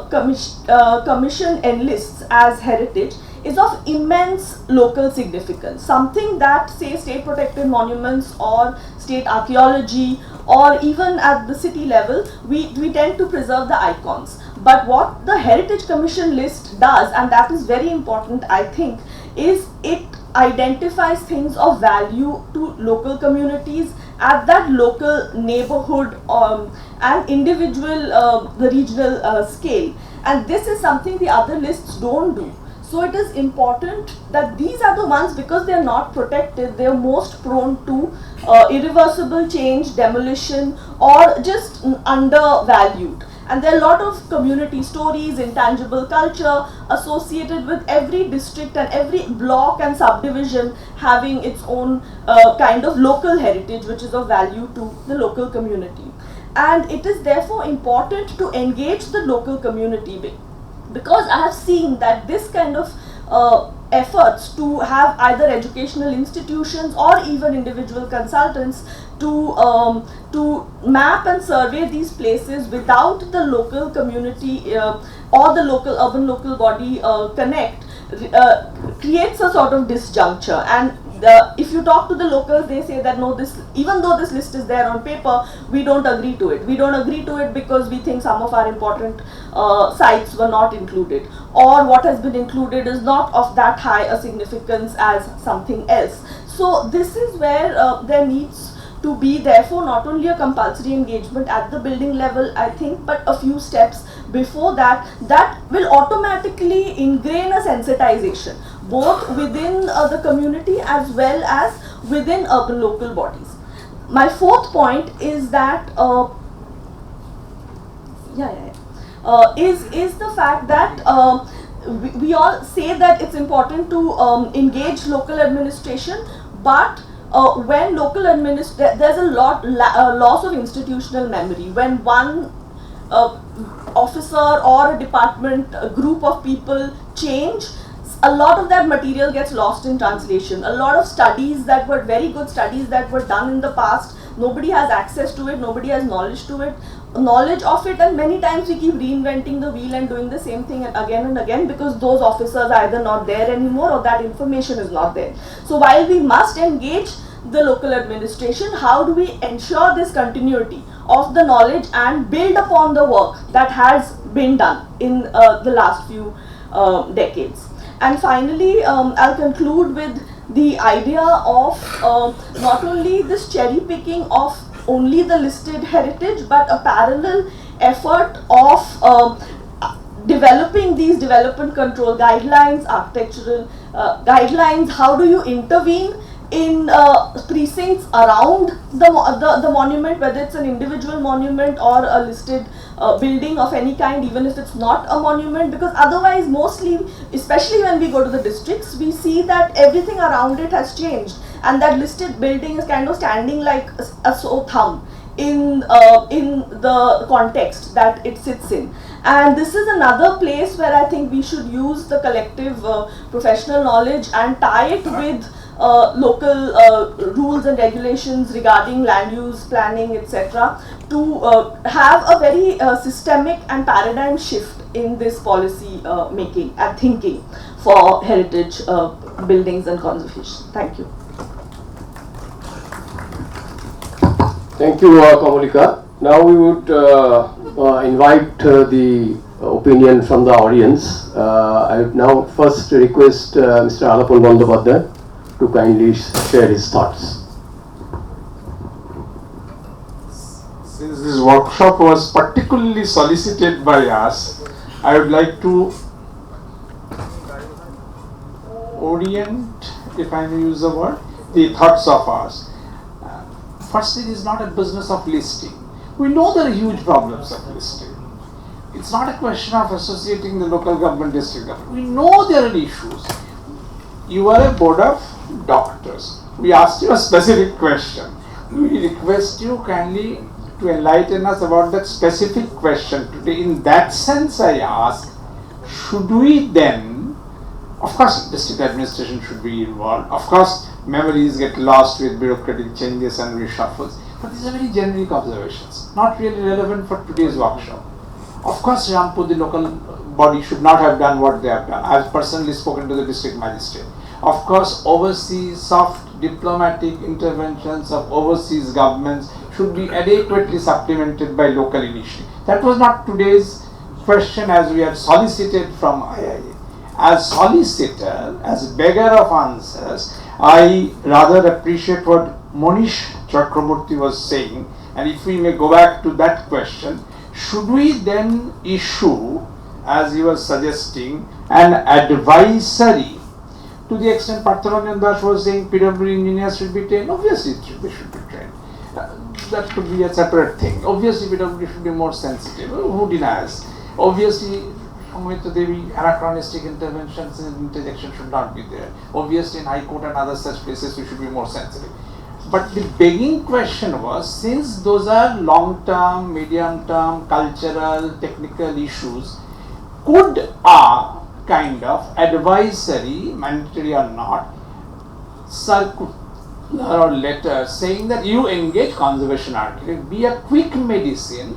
Commission enlists as heritage is of immense local significance. Something that, say, state protected monuments or state archaeology, or even at the city level, we tend to preserve the icons. But what the Heritage Commission list does, and that is very important I think, is it identifies things of value to local communities at that local neighborhood and individual, the regional scale. And this is something the other lists don't do. So it is important that these are the ones, because they are not protected, they are most prone to irreversible change, demolition, or just undervalued. And there are a lot of community stories, intangible culture associated with every district and every block and subdivision having its own kind of local heritage, which is of value to the local community. And it is therefore important to engage the local community, because I have seen that this kind of efforts to have either educational institutions or even individual consultants to map and survey these places without the local community or the local urban local body connect creates a sort of disjuncture. And if you talk to the locals, they say that no, this, even though this list is there on paper, we don't agree to it. We don't agree to it because we think some of our important sites were not included, or what has been included is not of that high a significance as something else. So this is where there needs to be therefore not only a compulsory engagement at the building level, I think, but a few steps before that, that will automatically ingrain a sensitization both within the community as well as within urban local bodies. My fourth point is that is the fact that we all say that it's important to engage local administration, but when local there's a loss of institutional memory. When one officer or a department, a group of people change, a lot of that material gets lost in translation. A lot of studies that were very good studies that were done in the past, nobody has access to it, nobody has knowledge of it, and many times we keep reinventing the wheel and doing the same thing again and again because those officers are either not there anymore or that information is not there. So while we must engage the local administration, how do we ensure this continuity of the knowledge and build upon the work that has been done in the last few decades? And finally, I'll conclude with the idea of not only this cherry picking of only the listed heritage, but a parallel effort of developing these development control guidelines, architectural guidelines. How do you intervene in precincts around the monument, whether it's an individual monument or a listed building of any kind, even if it's not a monument, because otherwise mostly, especially when we go to the districts, we see that everything around it has changed and that listed building is kind of standing like a sore thumb in the context that it sits in. And this is another place where I think we should use the collective professional knowledge and tie it with local rules and regulations regarding land use, planning, etc., to have a very systemic and paradigm shift in this policy making and thinking for heritage buildings and conservation. Thank you. Thank you, Kamalika. Now we would invite the opinion from the audience. I would now first request Mr. Alapan Bandopadhyay to kindly share his thoughts. Since this workshop was particularly solicited by us, I would like to orient, if I may use the word, the thoughts of us. First, it is not a business of listing. We know there are huge problems of listing. It's not a question of associating the local government, district government. We know there are issues. You are a board of doctors. We asked you a specific question. We request you kindly to enlighten us about that specific question today. In that sense, I ask, should we then, of course, district administration should be involved. Of course, memories get lost with bureaucratic changes and reshuffles. But these are very generic observations, not really relevant for today's workshop. Of course, Rampur, the local body, should not have done what they have done. I have personally spoken to the district magistrate. Of course, overseas soft diplomatic interventions of overseas governments should be adequately supplemented by local initiative. That was not today's question, as we have solicited from IIA. As solicitor, as beggar of answers, I rather appreciate what Manish Chakraborti was saying, and if we may go back to that question, should we then issue as he was suggesting, an advisory. To the extent Partha Ranjan was saying PW engineers should be trained, obviously they should be trained. That could be a separate thing. Obviously PW should be more sensitive. Who denies? Obviously Sanghamitra Devi, anachronistic interventions and interjection should not be there. Obviously in High Court and other such places we should be more sensitive. But the begging question was, since those are long-term, medium-term, cultural, technical issues, could a kind of advisory, mandatory or not, circular or letter saying that you engage conservation architect, be a quick medicine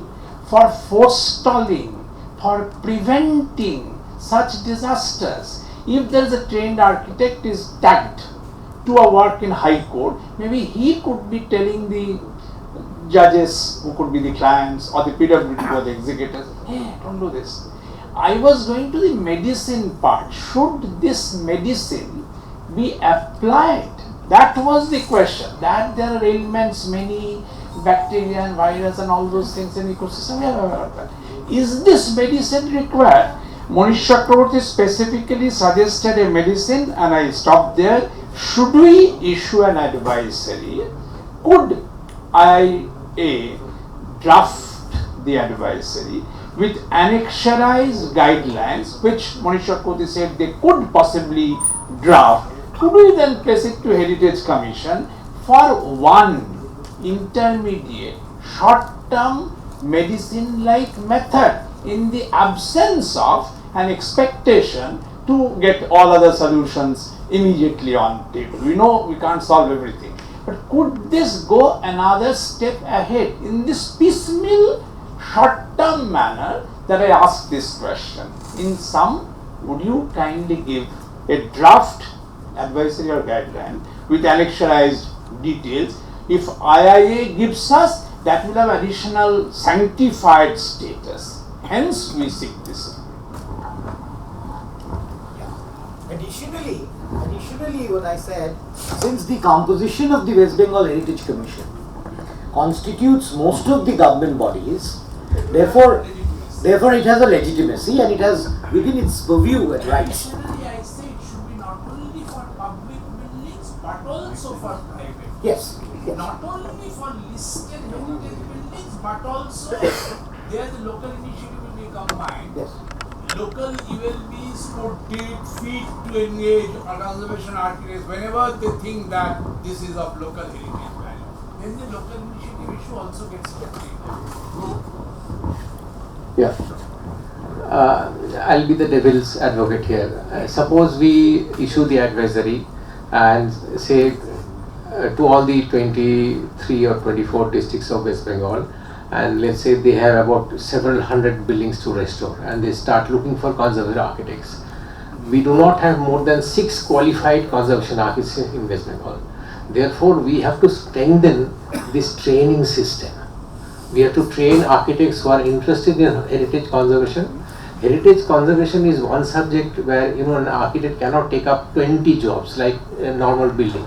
for forestalling, for preventing such disasters. If there is a trained architect is tagged to a work in High Court, maybe he could be telling the judges who could be the clients or the PWD or the executors, hey, don't do this. I was going to the medicine part. Should this medicine be applied? That was the question. That there are ailments, many bacteria and virus and all those things in the ecosystem. Is this medicine required? Manish Chakraborti specifically suggested a medicine, and I stopped there. Should we issue an advisory? Could IA draft the advisory with annexurized guidelines, which Manish Chakraborti said they could possibly draft? Could we then place it to Heritage Commission for one intermediate, short-term medicine-like method in the absence of an expectation to get all other solutions immediately on table? We know we can't solve everything, but could this go another step ahead in this piecemeal, short-term manner that I asked this question? In sum, would you kindly give a draft advisory or guideline with annexurized details? If IIA gives us, that will have additional sanctified status. Hence, we seek this. Additionally, what I said, since the composition of the West Bengal Heritage Commission constitutes most of the government bodies, therefore it has a legitimacy and it has within its purview and rights. I say it should be not only for public buildings but also for private. Yes. Not only for listed heritage buildings but also there the local initiative will be combined. Yes. Local ULBs could feet to engage a conservation architects whenever they think that this is of local heritage value. Then the local initiative issue also gets considered. Yeah. I'll be the devil's advocate here. Suppose we issue the advisory and say to all the 23 or 24 districts of West Bengal, and let's say they have about several hundred buildings to restore and they start looking for conservation architects. We do not have more than 6 qualified conservation architects in West Bengal. Therefore, we have to strengthen this training system. We have to train architects who are interested in heritage conservation. Heritage conservation is one subject where an architect cannot take up 20 jobs like a normal building.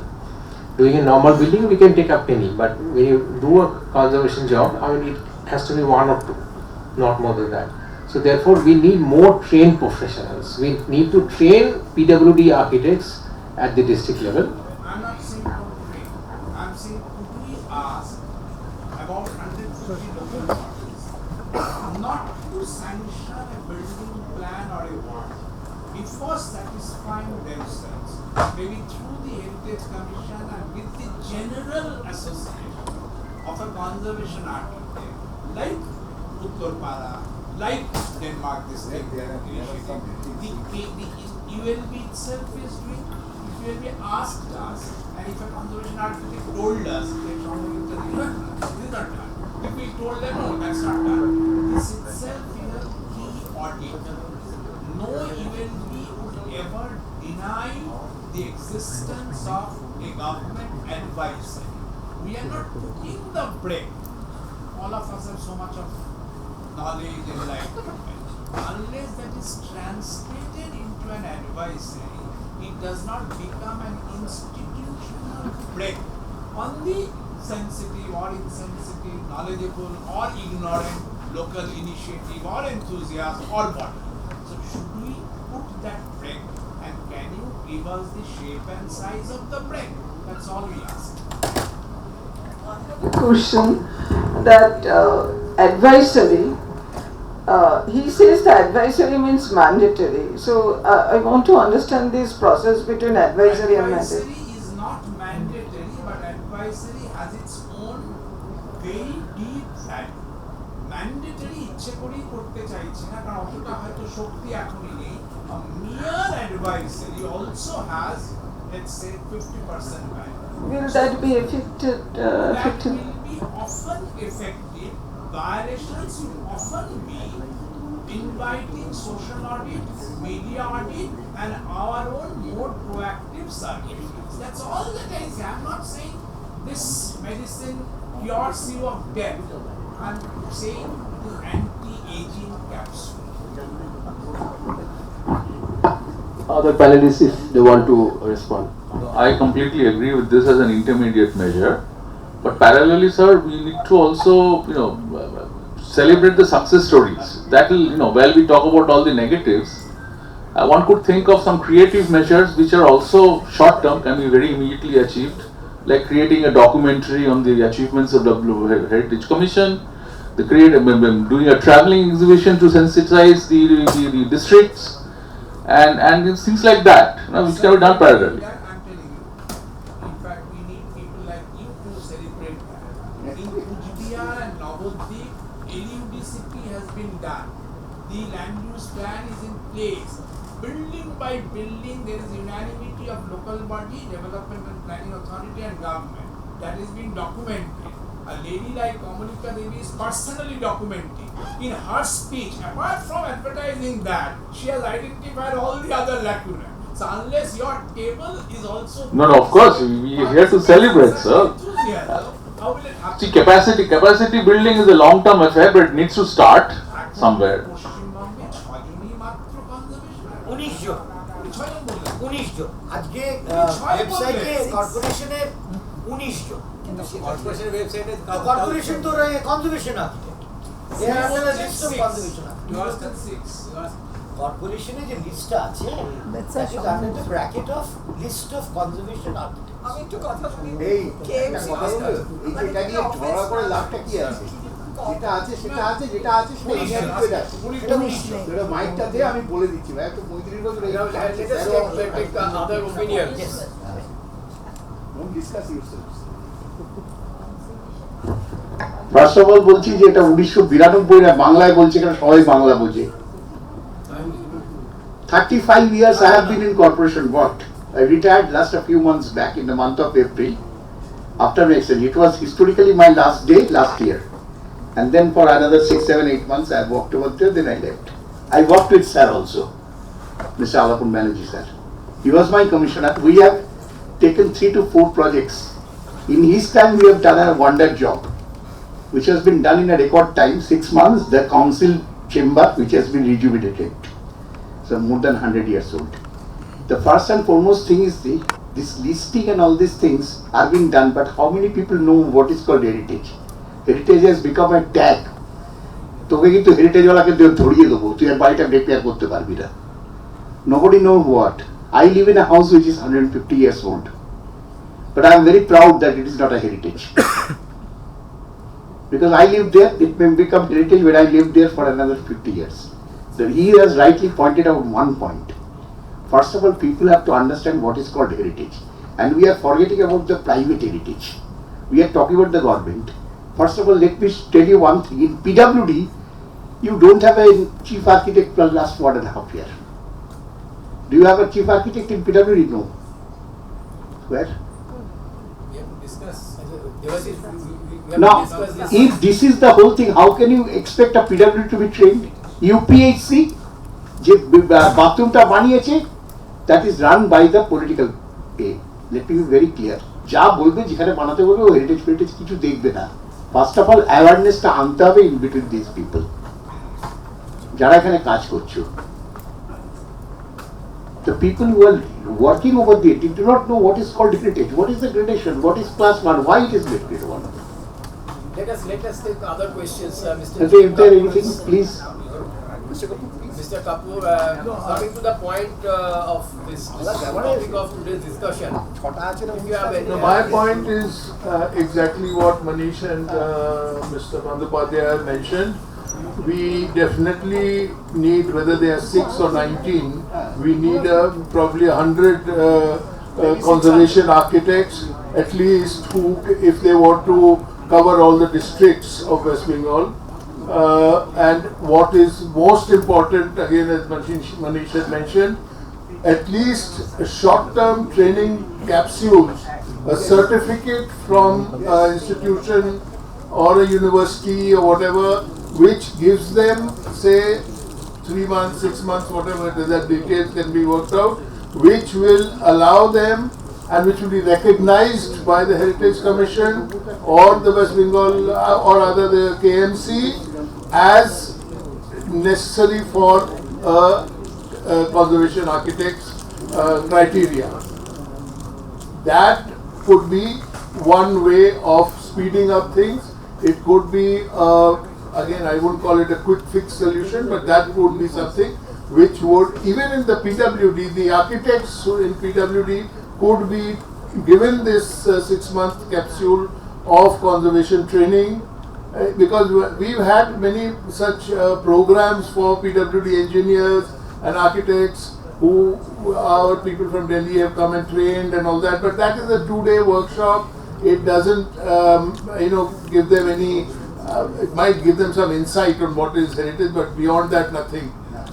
Doing a normal building, we can take up any, but when you do a conservation job, it has to be 1 or 2, not more than that. So therefore, we need more trained professionals. We need to train PWD architects at the district level. I'm not saying don't train. I'm saying could we ask about 150 local bodies not to sanction a building plan or a ward before satisfying themselves, maybe through the Heritage Commission and with the General Association of a conservation architect, like Uttarpara, like Denmark, this thing, the ULB itself is doing. If ULB asked us, and if a conservation architect told us, this is not done. If we told them, no, that's not done, this itself is a key audit. No ULB would ever deny the existence of a government advisory. We are not cooking the bread. All of us have so much of knowledge and enlightenment. Unless that is translated into an advisory, it does not become an institutional break on the sensitive or insensitive, knowledgeable or ignorant local initiative or enthusiast or what. So should we put that brick, and can you give us the shape and size of the brick? That's all we ask. Question that advisory, he says that advisory means mandatory. So I want to understand this process between advisory and mandatory. Advisory is not mandatory, but advisory has its own very deep value. Mandatory ইচ্ছে করেই করতে চাইছে না, কারণ অতটা হয়তো শক্তি এখনই নেই. A mere advisory also has, let's say, 50% value. Will that be affected? That will be often effective. Violations will often be inviting social audit, media audit, and our own more proactive services. That's all that I say. I'm not saying this medicine cures you of death. I'm saying it is anti-aging capsule. Other panelists, if they want to respond. I completely agree with this as an intermediate measure, but parallelly, sir, we need to also, celebrate the success stories. That will, while we talk about all the negatives, one could think of some creative measures which are also short term, can be very immediately achieved, like creating a documentary on the achievements of the Heritage Commission, doing a travelling exhibition to sensitize the districts, and things like that, which can be done parallelly. I'm telling you, in fact, we need people like you to celebrate that. In Kujbihar and Navadvip, LUDCP has been done. The land use plan is in place. Building by building, there is unanimity of local body, development and planning authority and government. That is being documented. A lady like Kamalika is personally documenting. In her speech, apart from advertising that, she has identified all the other lacunae. So unless your table is also... No, of course, we are here to celebrate, sir. How will it happen? See, capacity building is a long-term affair, but it needs to start somewhere. আজকে ওয়েবসাইটে কর্পোরেশনের 19 জন কর্পোরেশনের ওয়েবসাইটে corporation তো conservation আছে এর আন্ডারে list of conservation কর্পোরেশনে যে লিস্টটা আছে that's under the bracket of list of conservation architect আমি একটু কথা বলি এই এটা নিয়ে ঝগড়া করে লাভটা কি আছে যেটা আছে সেটা আছে যেটা আছে সেটা এটা মাইকটা দিয়ে আমি বলে দিচ্ছি ভাই একটু 35 বছর other opinion. Don't discuss yourselves. First of all বলছি যে এটা 1992 এর বাংলায় বলছি কারণ সবাই বাংলা বোঝে 35 years I have been in corporation work. I retired last a few months back in the month of April after my exchange. It was historically my last day last year. And then for another 6, 7, 8 months I worked over there, then I left. I worked with sir also, Mr. Alapan Bandopadhyay sir. He was my commissioner. We have taken 3 to 4 projects. In his time we have done a wonder job, which has been done in a record time, 6 months, the council chamber which has been rejuvenated. So more than 100 years old. The first and foremost thing is this listing and all these things are being done, but how many people know what is called heritage? Heritage has become a tag. তোকে কিন্তু heritage ওয়ালাকে ধরিয়ে দেবো তুই আর বাড়িটা repair করতে পারবি না nobody know what. I live in a house which is 150 years old, but I am very proud that it is not a heritage because I live there. It may become heritage when I live there for another 50 years. So he has rightly pointed out one point. First of all, people have to understand what is called heritage, and we are forgetting about the private heritage. We are talking about the government. First of all, let me tell you one thing. In PWD, you don't have a chief architect for the last 1.5 years. Do you have a chief architect in PWD? No. Where? We have to discuss. Now, if this is the whole thing, how can you expect a PWD to be trained? UPHC, যে বাথরুমটা বানিয়েছে, that is run by the political pay. Let me be very clear. যা বলবে যেখানে বানাতে বলবে ও heritage ফেরিটেজ কিছু দেখবে না। ফার্স্ট অফ অল অ্যাওয়ারনেসটা আনতে হবে ইন বিটুইন দিস পিপল যারা এখানে কাজ করছো। The people who are working over there do not know what is called heritage, what is the gradation, what is class 1, why it is grade 1. Let us take other questions, Mr. Okay, if there anything, please. Mr. Mr. Kapoor, coming to the point of this topic of today's discussion, if you have any... My point is exactly what Manish and Mr. Bandopadhyay mentioned. We definitely need, whether they are 6 or 19, we need probably 100 conservation architects, at least, who, if they want to cover all the districts of West Bengal. And what is most important, again, as Manish had mentioned, at least a short-term training capsules, a certificate from an institution or a university or whatever, which gives them, say, 3 months, 6 months, whatever it is, that details can be worked out, which will allow them and which will be recognized by the Heritage Commission or the West Bengal or other the KMC as necessary for conservation architect's criteria. That could be one way of speeding up things. It could be, again, I wouldn't call it a quick fix solution, but that would be something which would, even in the PWD, the architects in PWD could be given this 6-month capsule of conservation training, because we've had many such programs for PWD engineers and architects who our people from Delhi have come and trained and all that, but that is a 2-day workshop. It doesn't give them any, it might give them some insight on what is heritage, but beyond that nothing.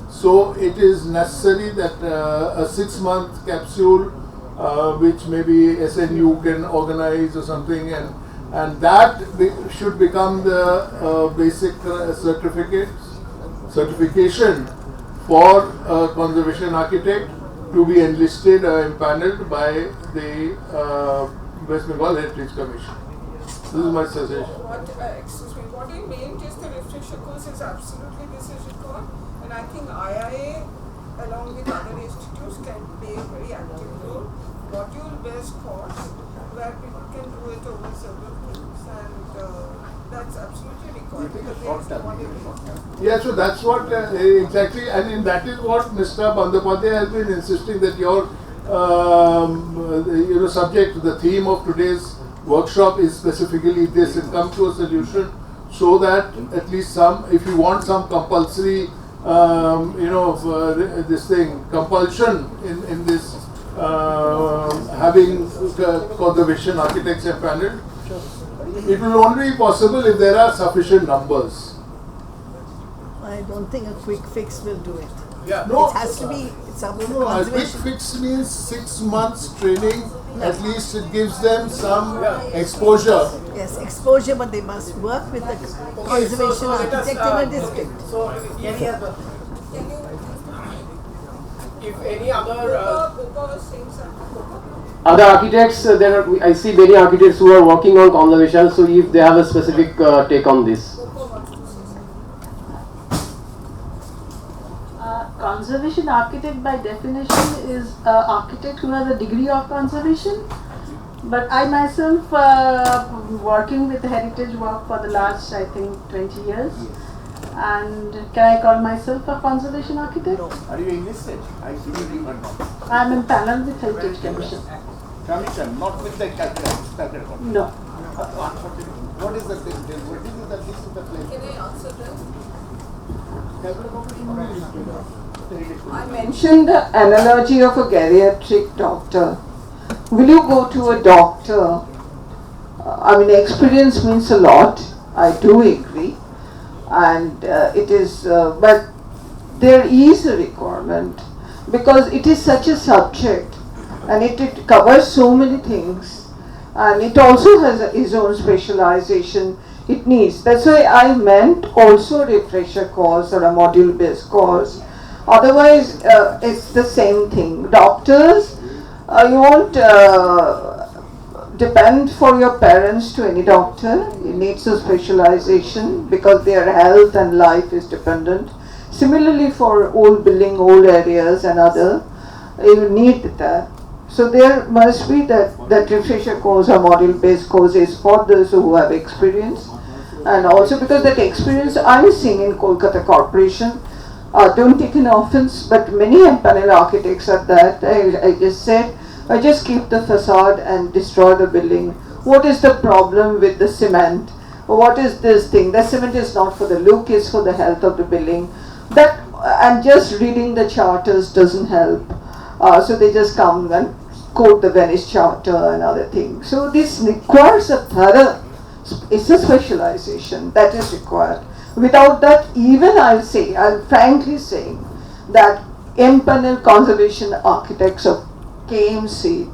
So it is necessary that a 6-month capsule which maybe SNU can organize or something, and that should become the basic certification for a conservation architect to be enlisted or empaneled by the West Bengal Heritage Commission. This is my suggestion. Excuse me, what you meant is the refresher course is absolutely this is required, and I think IIA along with other institutes can play a very active role. Module-based course where people can do it over several things, and that's absolutely required because yeah, so that's what exactly, and that is what Mr. Bandopadhyay has been insisting, that your subject, the theme of today's workshop is specifically this, and come to a solution so that at least some, if you want some compulsory, this thing, compulsion in this having conservation architects empaneled, it will only be possible if there are sufficient numbers. I don't think a quick fix will do it. Yeah. No, it has to be something. No, a quick fix means 6 months training. No. At least it gives them some exposure. Yes, exposure, but they must work with the conservation architect in a district. So, if any other architects, I see many architects who are working on conservation, so if they have a specific take on this. Conservation architect by definition is an architect who has a degree of conservation, but I myself working with heritage work for the last, I think, 20 years. And can I call myself a conservation architect? No. Are you enlisted? I see you or not. I am in panel with Heritage Commission. Commission, not with the calculator. No. What is the thing? What is the list of the place? Can I answer this? I mentioned the analogy of a geriatric doctor. Will you go to a doctor? Experience means a lot. I do agree. And it is, but there is a requirement because it is such a subject and it covers so many things, and it also has its own specialization it needs. That's why I meant also a refresher course or a module based course. Otherwise it's the same thing. Doctors, you won't depend for your parents to any doctor. It needs a specialization because their health and life is dependent. Similarly for old building, old areas and other, you need that. So there must be that refresher course or module based course is for those who have experience, and also because that experience I'm seeing in Kolkata Corporation, Don't take an offense, but many empanel architects are that. I just said, I just keep the facade and destroy the building. What is the problem with the cement? What is this thing? The cement is not for the look, it's for the health of the building. That and just reading the charters doesn't help. So they just come and quote the Venice Charter and other things. So this requires a thorough, it's a specialization that is required. Without that, even I'm frankly saying that empanel conservation architects of KMC,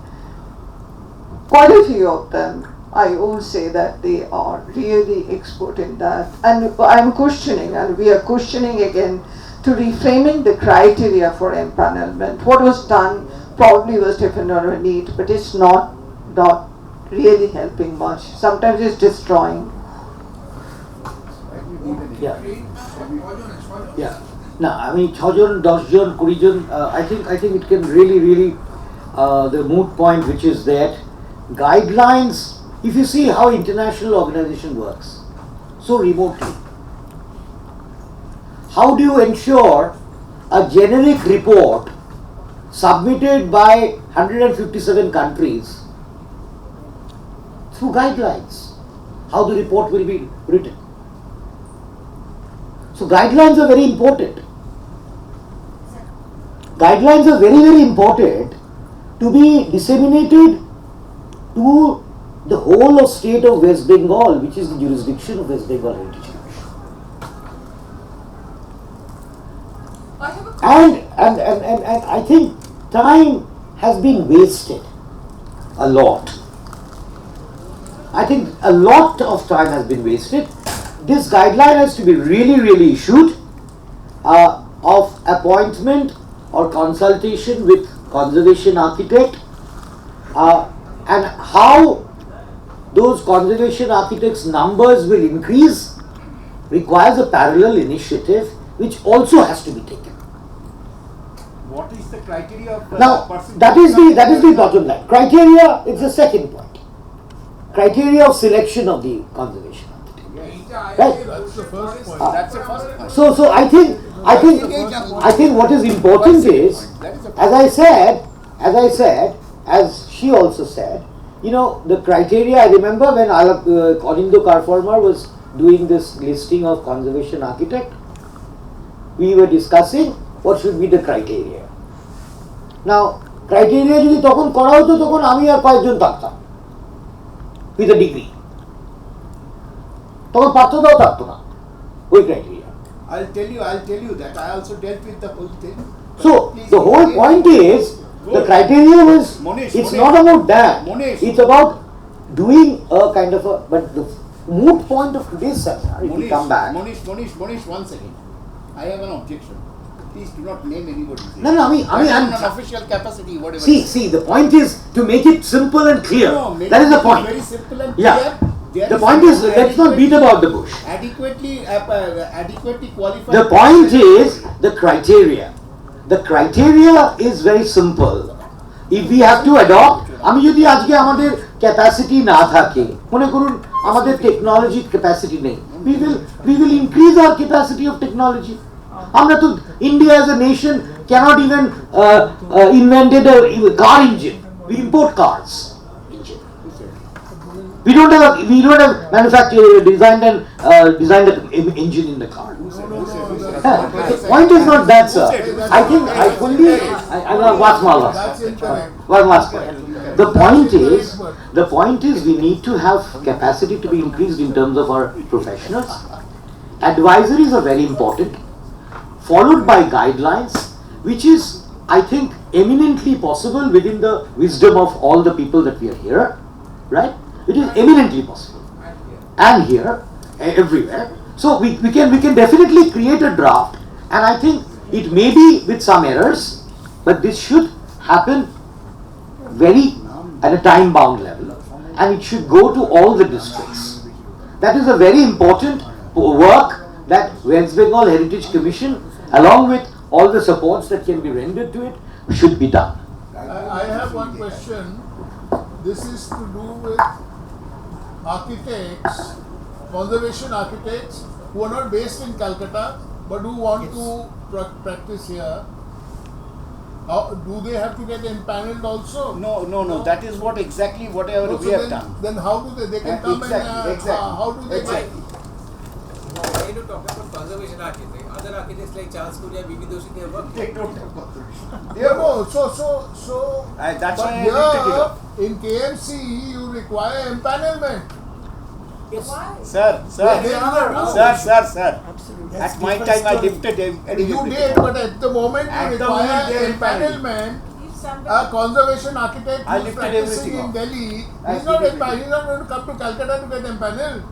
quite a few of them, I will say that they are really expert in that. And I'm questioning, and we are questioning again, to reframing the criteria for empanelment. What was done probably was different or a need, but it's not really helping much. Sometimes it's destroying. Yeah. No, I mean, 6 John, 10 John, 20 John, I think it can really, the moot point which is that guidelines, if you see how international organization works, so remotely, how do you ensure a generic report submitted by 157 countries through guidelines, how the report will be written? So guidelines are very important. Guidelines are very important to be disseminated to the whole of state of West Bengal, which is the jurisdiction of West Bengal Heritage Commission. And I think time has been wasted a lot. I think a lot of time has been wasted. This guideline has to be really issued of appointment or consultation with conservation architect, and how those conservation architects' numbers will increase requires a parallel initiative which also has to be taken. What is the criteria of the Now person? that is the bottom line. Criteria is the second point. Criteria of selection of the conservation. Right. That's the first point. That's the first point. So I think what is important is, as I said, as she also said, the criteria. I remember when Alindo Carformer was doing this listing of conservation architect, we were discussing what should be the criteria. Now, criteria যদি তখন করা হতো তখন আমি আর কয়েকজন থাকতাম with a degree. তখন পাত্রটাও থাকতো না ওই criteria. I'll tell you that I also dealt with the whole thing. So the whole point is the criteria was it's not about that. It's about doing a kind of a, but the moot point of today's seminar, if we come back. Manish, 1 second. I have an objection. Please do not name anybody. No, I mean, I'm an official capacity, whatever. See, the point is to make it simple and clear. No, that is the point. Very simple and clear. The point is, let's not beat about the bush. Adequately qualified. The point is the criteria. The criteria is very simple. If we have to adopt, আমি যদি আজকে আমাদের capacity না থাকে, মনে করুন আমাদের technology capacity নেই, we will increase our capacity of technology. আমরা তো India as a nation cannot even invented a car engine. We import cars. We don't have manufactured, designed an engine in the car. The point is not that, sir. I think one last point. The point is we need to have capacity to be increased in terms of our professionals. Advisories are very important, followed by guidelines, which is, I think, eminently possible within the wisdom of all the people that we are here, right? It is eminently possible, and here, everywhere. So we can definitely create a draft, and I think it may be with some errors, but this should happen at a time-bound level, and it should go to all the districts. That is a very important work that West Bengal Heritage Commission, along with all the supports that can be rendered to it, should be done. I have one question. This is to do with architects, conservation architects who are not based in Calcutta, but who want to practice here, do they have to get empaneled also? No. That is what exactly whatever we have done. Then how do they can come exactly. How do they get? Why you talk about conservation architects? Other architects like Charles Kuria, B.B. Doshi, they have worked. They don't have conservation. So that's but why I lifted it up. In KMC you require empanelment. Yes. Sir. Absolutely. At my time I lifted him. You did, but at the moment you require empanelment. A conservation architect who is practicing in Delhi, he's not going to come to Calcutta to get empaneled.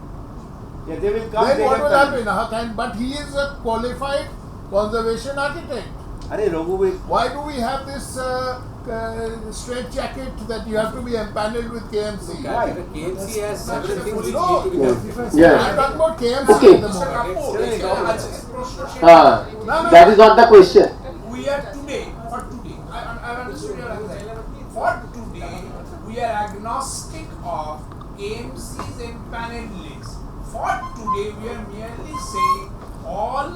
Yeah, they will come. Then what will happen? But he is a qualified conservation architect. Why do we have this straight jacket that you have to be empaneled with KMC? Why? KMC has several things which No. need to be done. Yeah. I'm talking about KMC at the moment. That is not the question. We are today, I understood your answer. For today, we are agnostic of KMC's empaneled list. For today, we are merely saying all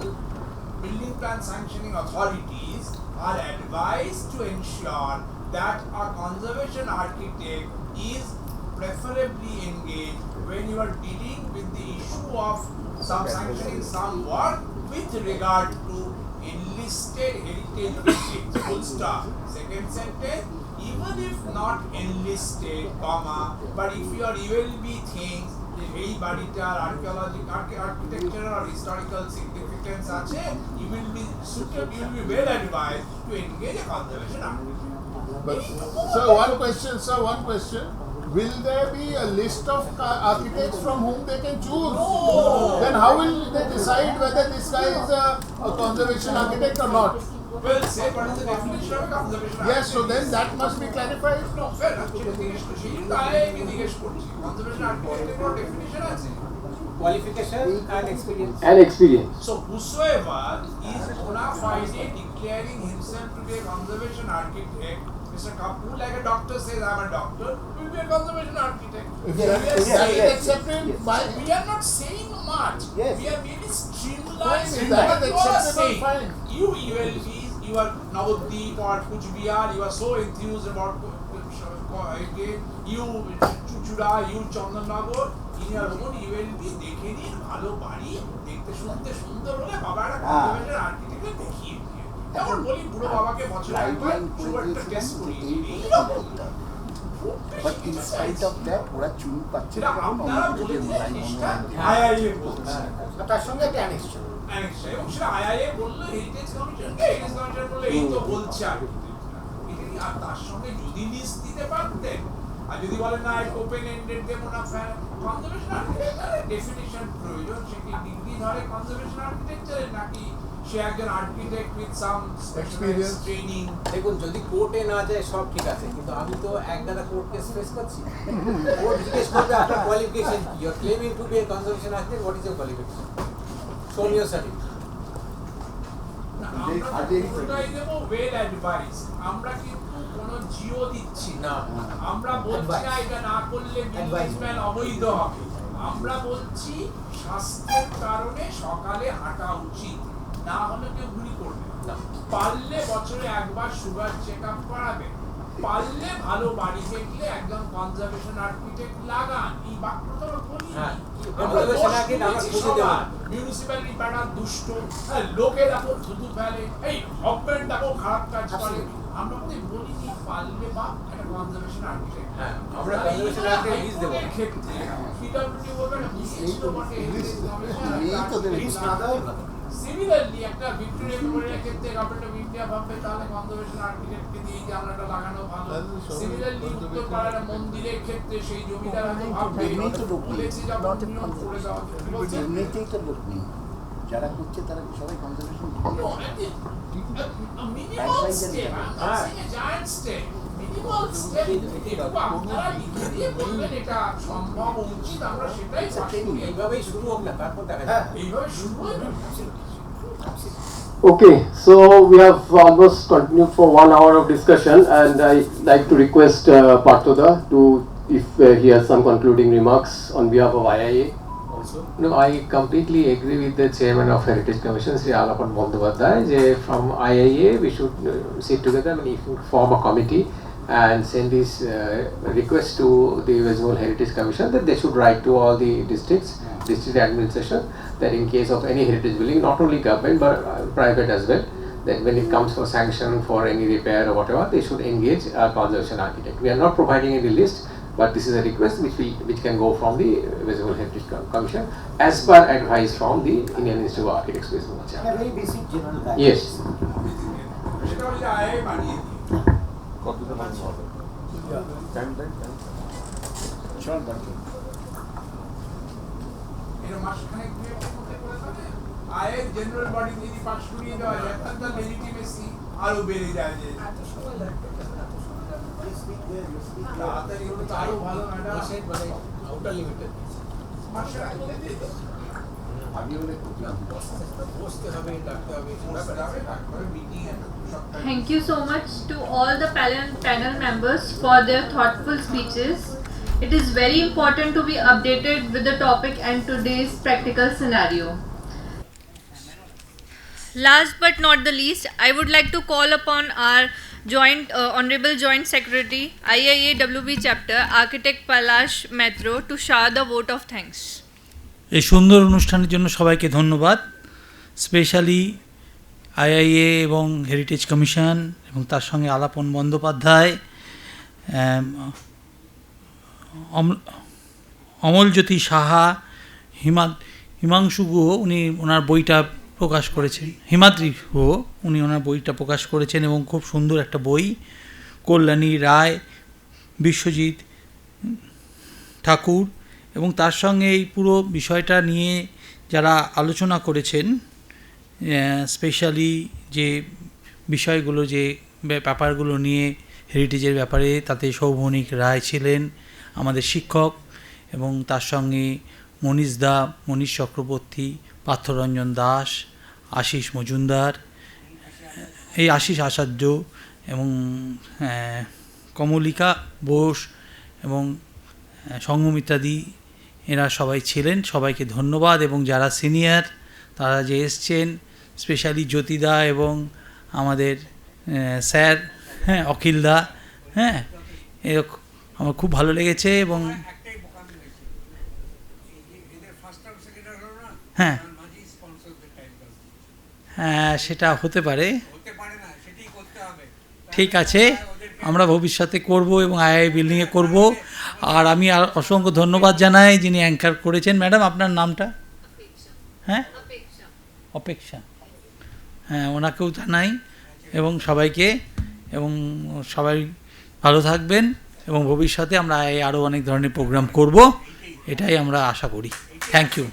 building plan sanctioning authorities are advised to ensure that a conservation architect is preferably engaged when you are dealing with the issue of some sanctioning some work with regard to enlisted heritage visits. Full stop. Second sentence, even if not enlisted, but if your ULB thinks এই বাড়িটার architectural or historical significance আছে, you will be well advised to engage a conservation architect. Sir, one question. Will there be a list of architects from whom they can choose? No. Then how will they decide whether this guy is a conservation architect or not? Well, say what is the definition of a conservation architect? Yes, so then that must be clarified. No, fair. Conservation architect or definition আছে? Qualification and experience. So whosoever is bona fide declaring himself to be a conservation architect, Mr. Kapoor, like a doctor says, I'm a doctor, will be a conservation architect. We are not saying much. Yes. We are merely streamlining. That is acceptable. Fine. You ULBs, you are Navadip or Kuchbihar, you are so enthused about you Chuchura, you Chandanagar, in your own ULB, দেখে নিন ভালো বাড়ি দেখতে শুনতে সুন্দর হলে বাবা একটা কনজারভেশন আর্কিটেক্টকে দেখিয়ে দিয়ে এখন বলি বুড়ো বাবাকে বছরে একবার সুগারটা টেস্ট করিয়ে দিই But in spite of that, ওরা চুল পাচ্ছে না। আপনারা বলে দিয়ে জিনিসটা IIA বলছে তার সঙ্গে একটা অ্যানেক্স এবং সেটা IIA বললো হেরিটেজ কমিশন বললো এই তো বলছে আর তার সঙ্গে যদি লিস্ট দিতে পারতেন আর যদি বলেন না ওপেন এন্ডেড দেবো না কনজারভেশন আর্কিটেকচারের ডেফিনিশন প্রয়োজন সে কি ডিগ্রি ধরে কনজারভেশন আর্কিটেকচারের নাকি সে একজন architect with some experience training দেখুন যদি কোর্টে না যায় সব ঠিক আছে কিন্তু আমি তো এক গাদা কোর্ট কেস ফেস করছি কোর্ট জিজ্ঞেস করবে আপনার কোয়ালিফিকেশন কি you are claiming to be a conservation architect what is your qualification show me your certificate আমরা কিন্তু কোনো জিও দিচ্ছি না আমরা বলছি না এটা না করলে বিজনেসম্যান অবৈধ হবে আমরা বলছি স্বাস্থ্যের কারণে সকালে হাঁটা উচিত না হলে কেউ ঘুরি করবে না পারলে বছরে একবার সুগার চেক আপ করাবে পারলে ভালো বাড়ি দেখলে একজন কনজারভেশন আর্কিটেক্ট লাগান এই বাক্যটা বলি মিউনিসিপ্যালিটি পাড়া দুষ্ট লোকে দেখো থুতু ফেলে এই গভর্নমেন্ট দেখো খারাপ কাজ করে আমরা বলি কি পারলে বা একটা কনজারভেশন আর্কিটেক্ট আমরা কনজারভেশন আর্কিটেক্ট লিস্ট দেব ক্ষেত্রে পিডব্লিউডি বলবে না এই তো বটে এই তো লিস্ট না দাও সিমিলারলি একটা ভিক্টোরিয়া মেমোরিয়াল ক্ষেত্রে গভর্নমেন্ট অফ ইন্ডিয়া ভাববে তাহলে কনজারভেশন আর্কিটেক্টকে দিয়ে যে আমরা এটা লাগানো ভালো সিমিলারলি উত্তরপাড়ার মন্দিরের ক্ষেত্রে সেই জমিদার হয়তো ভাববে বলেছে যে আমরা নিয়ম করে দেওয়া এমনিতেই তো লোক নেই যারা করছে তারা সবাই conservation minimal step giant step minimal step আপনারা লিখে দিয়ে বলবেন এটা সম্ভব উচিত আমরা সেটাই এইভাবেই শুরু হোক না তারপর দেখা যাবে এইভাবে শুরু হবে Okay, so we have almost continued for 1 hour of discussion, and I like to request Partha to, if he has some concluding remarks on behalf of IIA. also? No, I completely agree with the chairman of Heritage Commission, Sri Alapan Bandopadhyay. From IIA, we should sit together and form a committee and send this request to the West Bengal Heritage Commission that they should write to all the districts, district administration, that in case of any heritage building, not only government but private as well, that when it comes for sanction for any repair or whatever, they should engage a conservation architect. We are not providing any list, but this is a request which can go from the West Bengal Heritage Commission as per advice from the Indian Institute of Architects West Bengal. A very basic general guidance. Yes. General body যদি পাশ করিয়ে দেওয়া যায় তাহলে legitimacy আরো বেড়ে যায় যে তাড়াতাড়ি হলে তো আরো ভালো ম্যাডাম মানে outer limited Thank you so much to all the panel members for their thoughtful speeches. It is very important to be updated with the topic and today's practical scenario. Last but not the least, I would like to call upon our Honorable Joint Secretary, IIA-WB Chapter, Architect Palash Metro, to shower the vote of thanks. এই সুন্দর অনুষ্ঠানের জন্য সবাইকে ধন্যবাদ, specially IIA এবং heritage commission এবং তার সঙ্গে আলাপন বন্দ্যোপাধ্যায়, অমলজ্যোতি সাহা, হিমাংশু গুহ, উনি ওনার বইটা প্রকাশ করেছেন, হিমাদ্রি গুহ, উনি ওনার বইটা প্রকাশ করেছেন এবং খুব সুন্দর একটা বই, কল্যাণী রায়, বিশ্বজিৎ, ঠাকুর, এবং তার সঙ্গে এই পুরো বিষয়টা নিয়ে যারা আলোচনা করেছেন, স্পেশালি যে বিষয়গুলো, যে ব্যাপারগুলো নিয়ে হেরিটেজের ব্যাপারে, তাতে সৌভনিক রায় ছিলেন আমাদের শিক্ষক, এবং তার সঙ্গে মনীষ চক্রবর্তী, পার্থ রঞ্জন দাস, আশিস মজুমদার, এই আশিস আচার্য, এবং কমলিকা বোস এবং সংঘমিত্রাদি, এরা সবাই ছিলেন। সবাইকে ধন্যবাদ। এবং যারা সিনিয়র তারা যে এসছেন, স্পেশালি জ্যোতিদা এবং আমাদের স্যার, অখিলদা, এরকম আমার খুব ভালো লেগেছে। এবং সেটা হতে পারে, ঠিক আছে, আমরা ভবিষ্যতে করব এবং আইআই বিল্ডিংয়ে করব। আর আমি আর অসংখ্য ধন্যবাদ জানাই যিনি অ্যাঙ্কার করেছেন। ম্যাডাম, আপনার নামটা? অপেক্ষা, ওনাকেও জানাই এবং সবাইকে, এবং সবাই ভালো থাকবেন এবং ভবিষ্যতে আমরা আরও অনেক ধরনের প্রোগ্রাম করব, এটাই আমরা আশা করি। Thank you.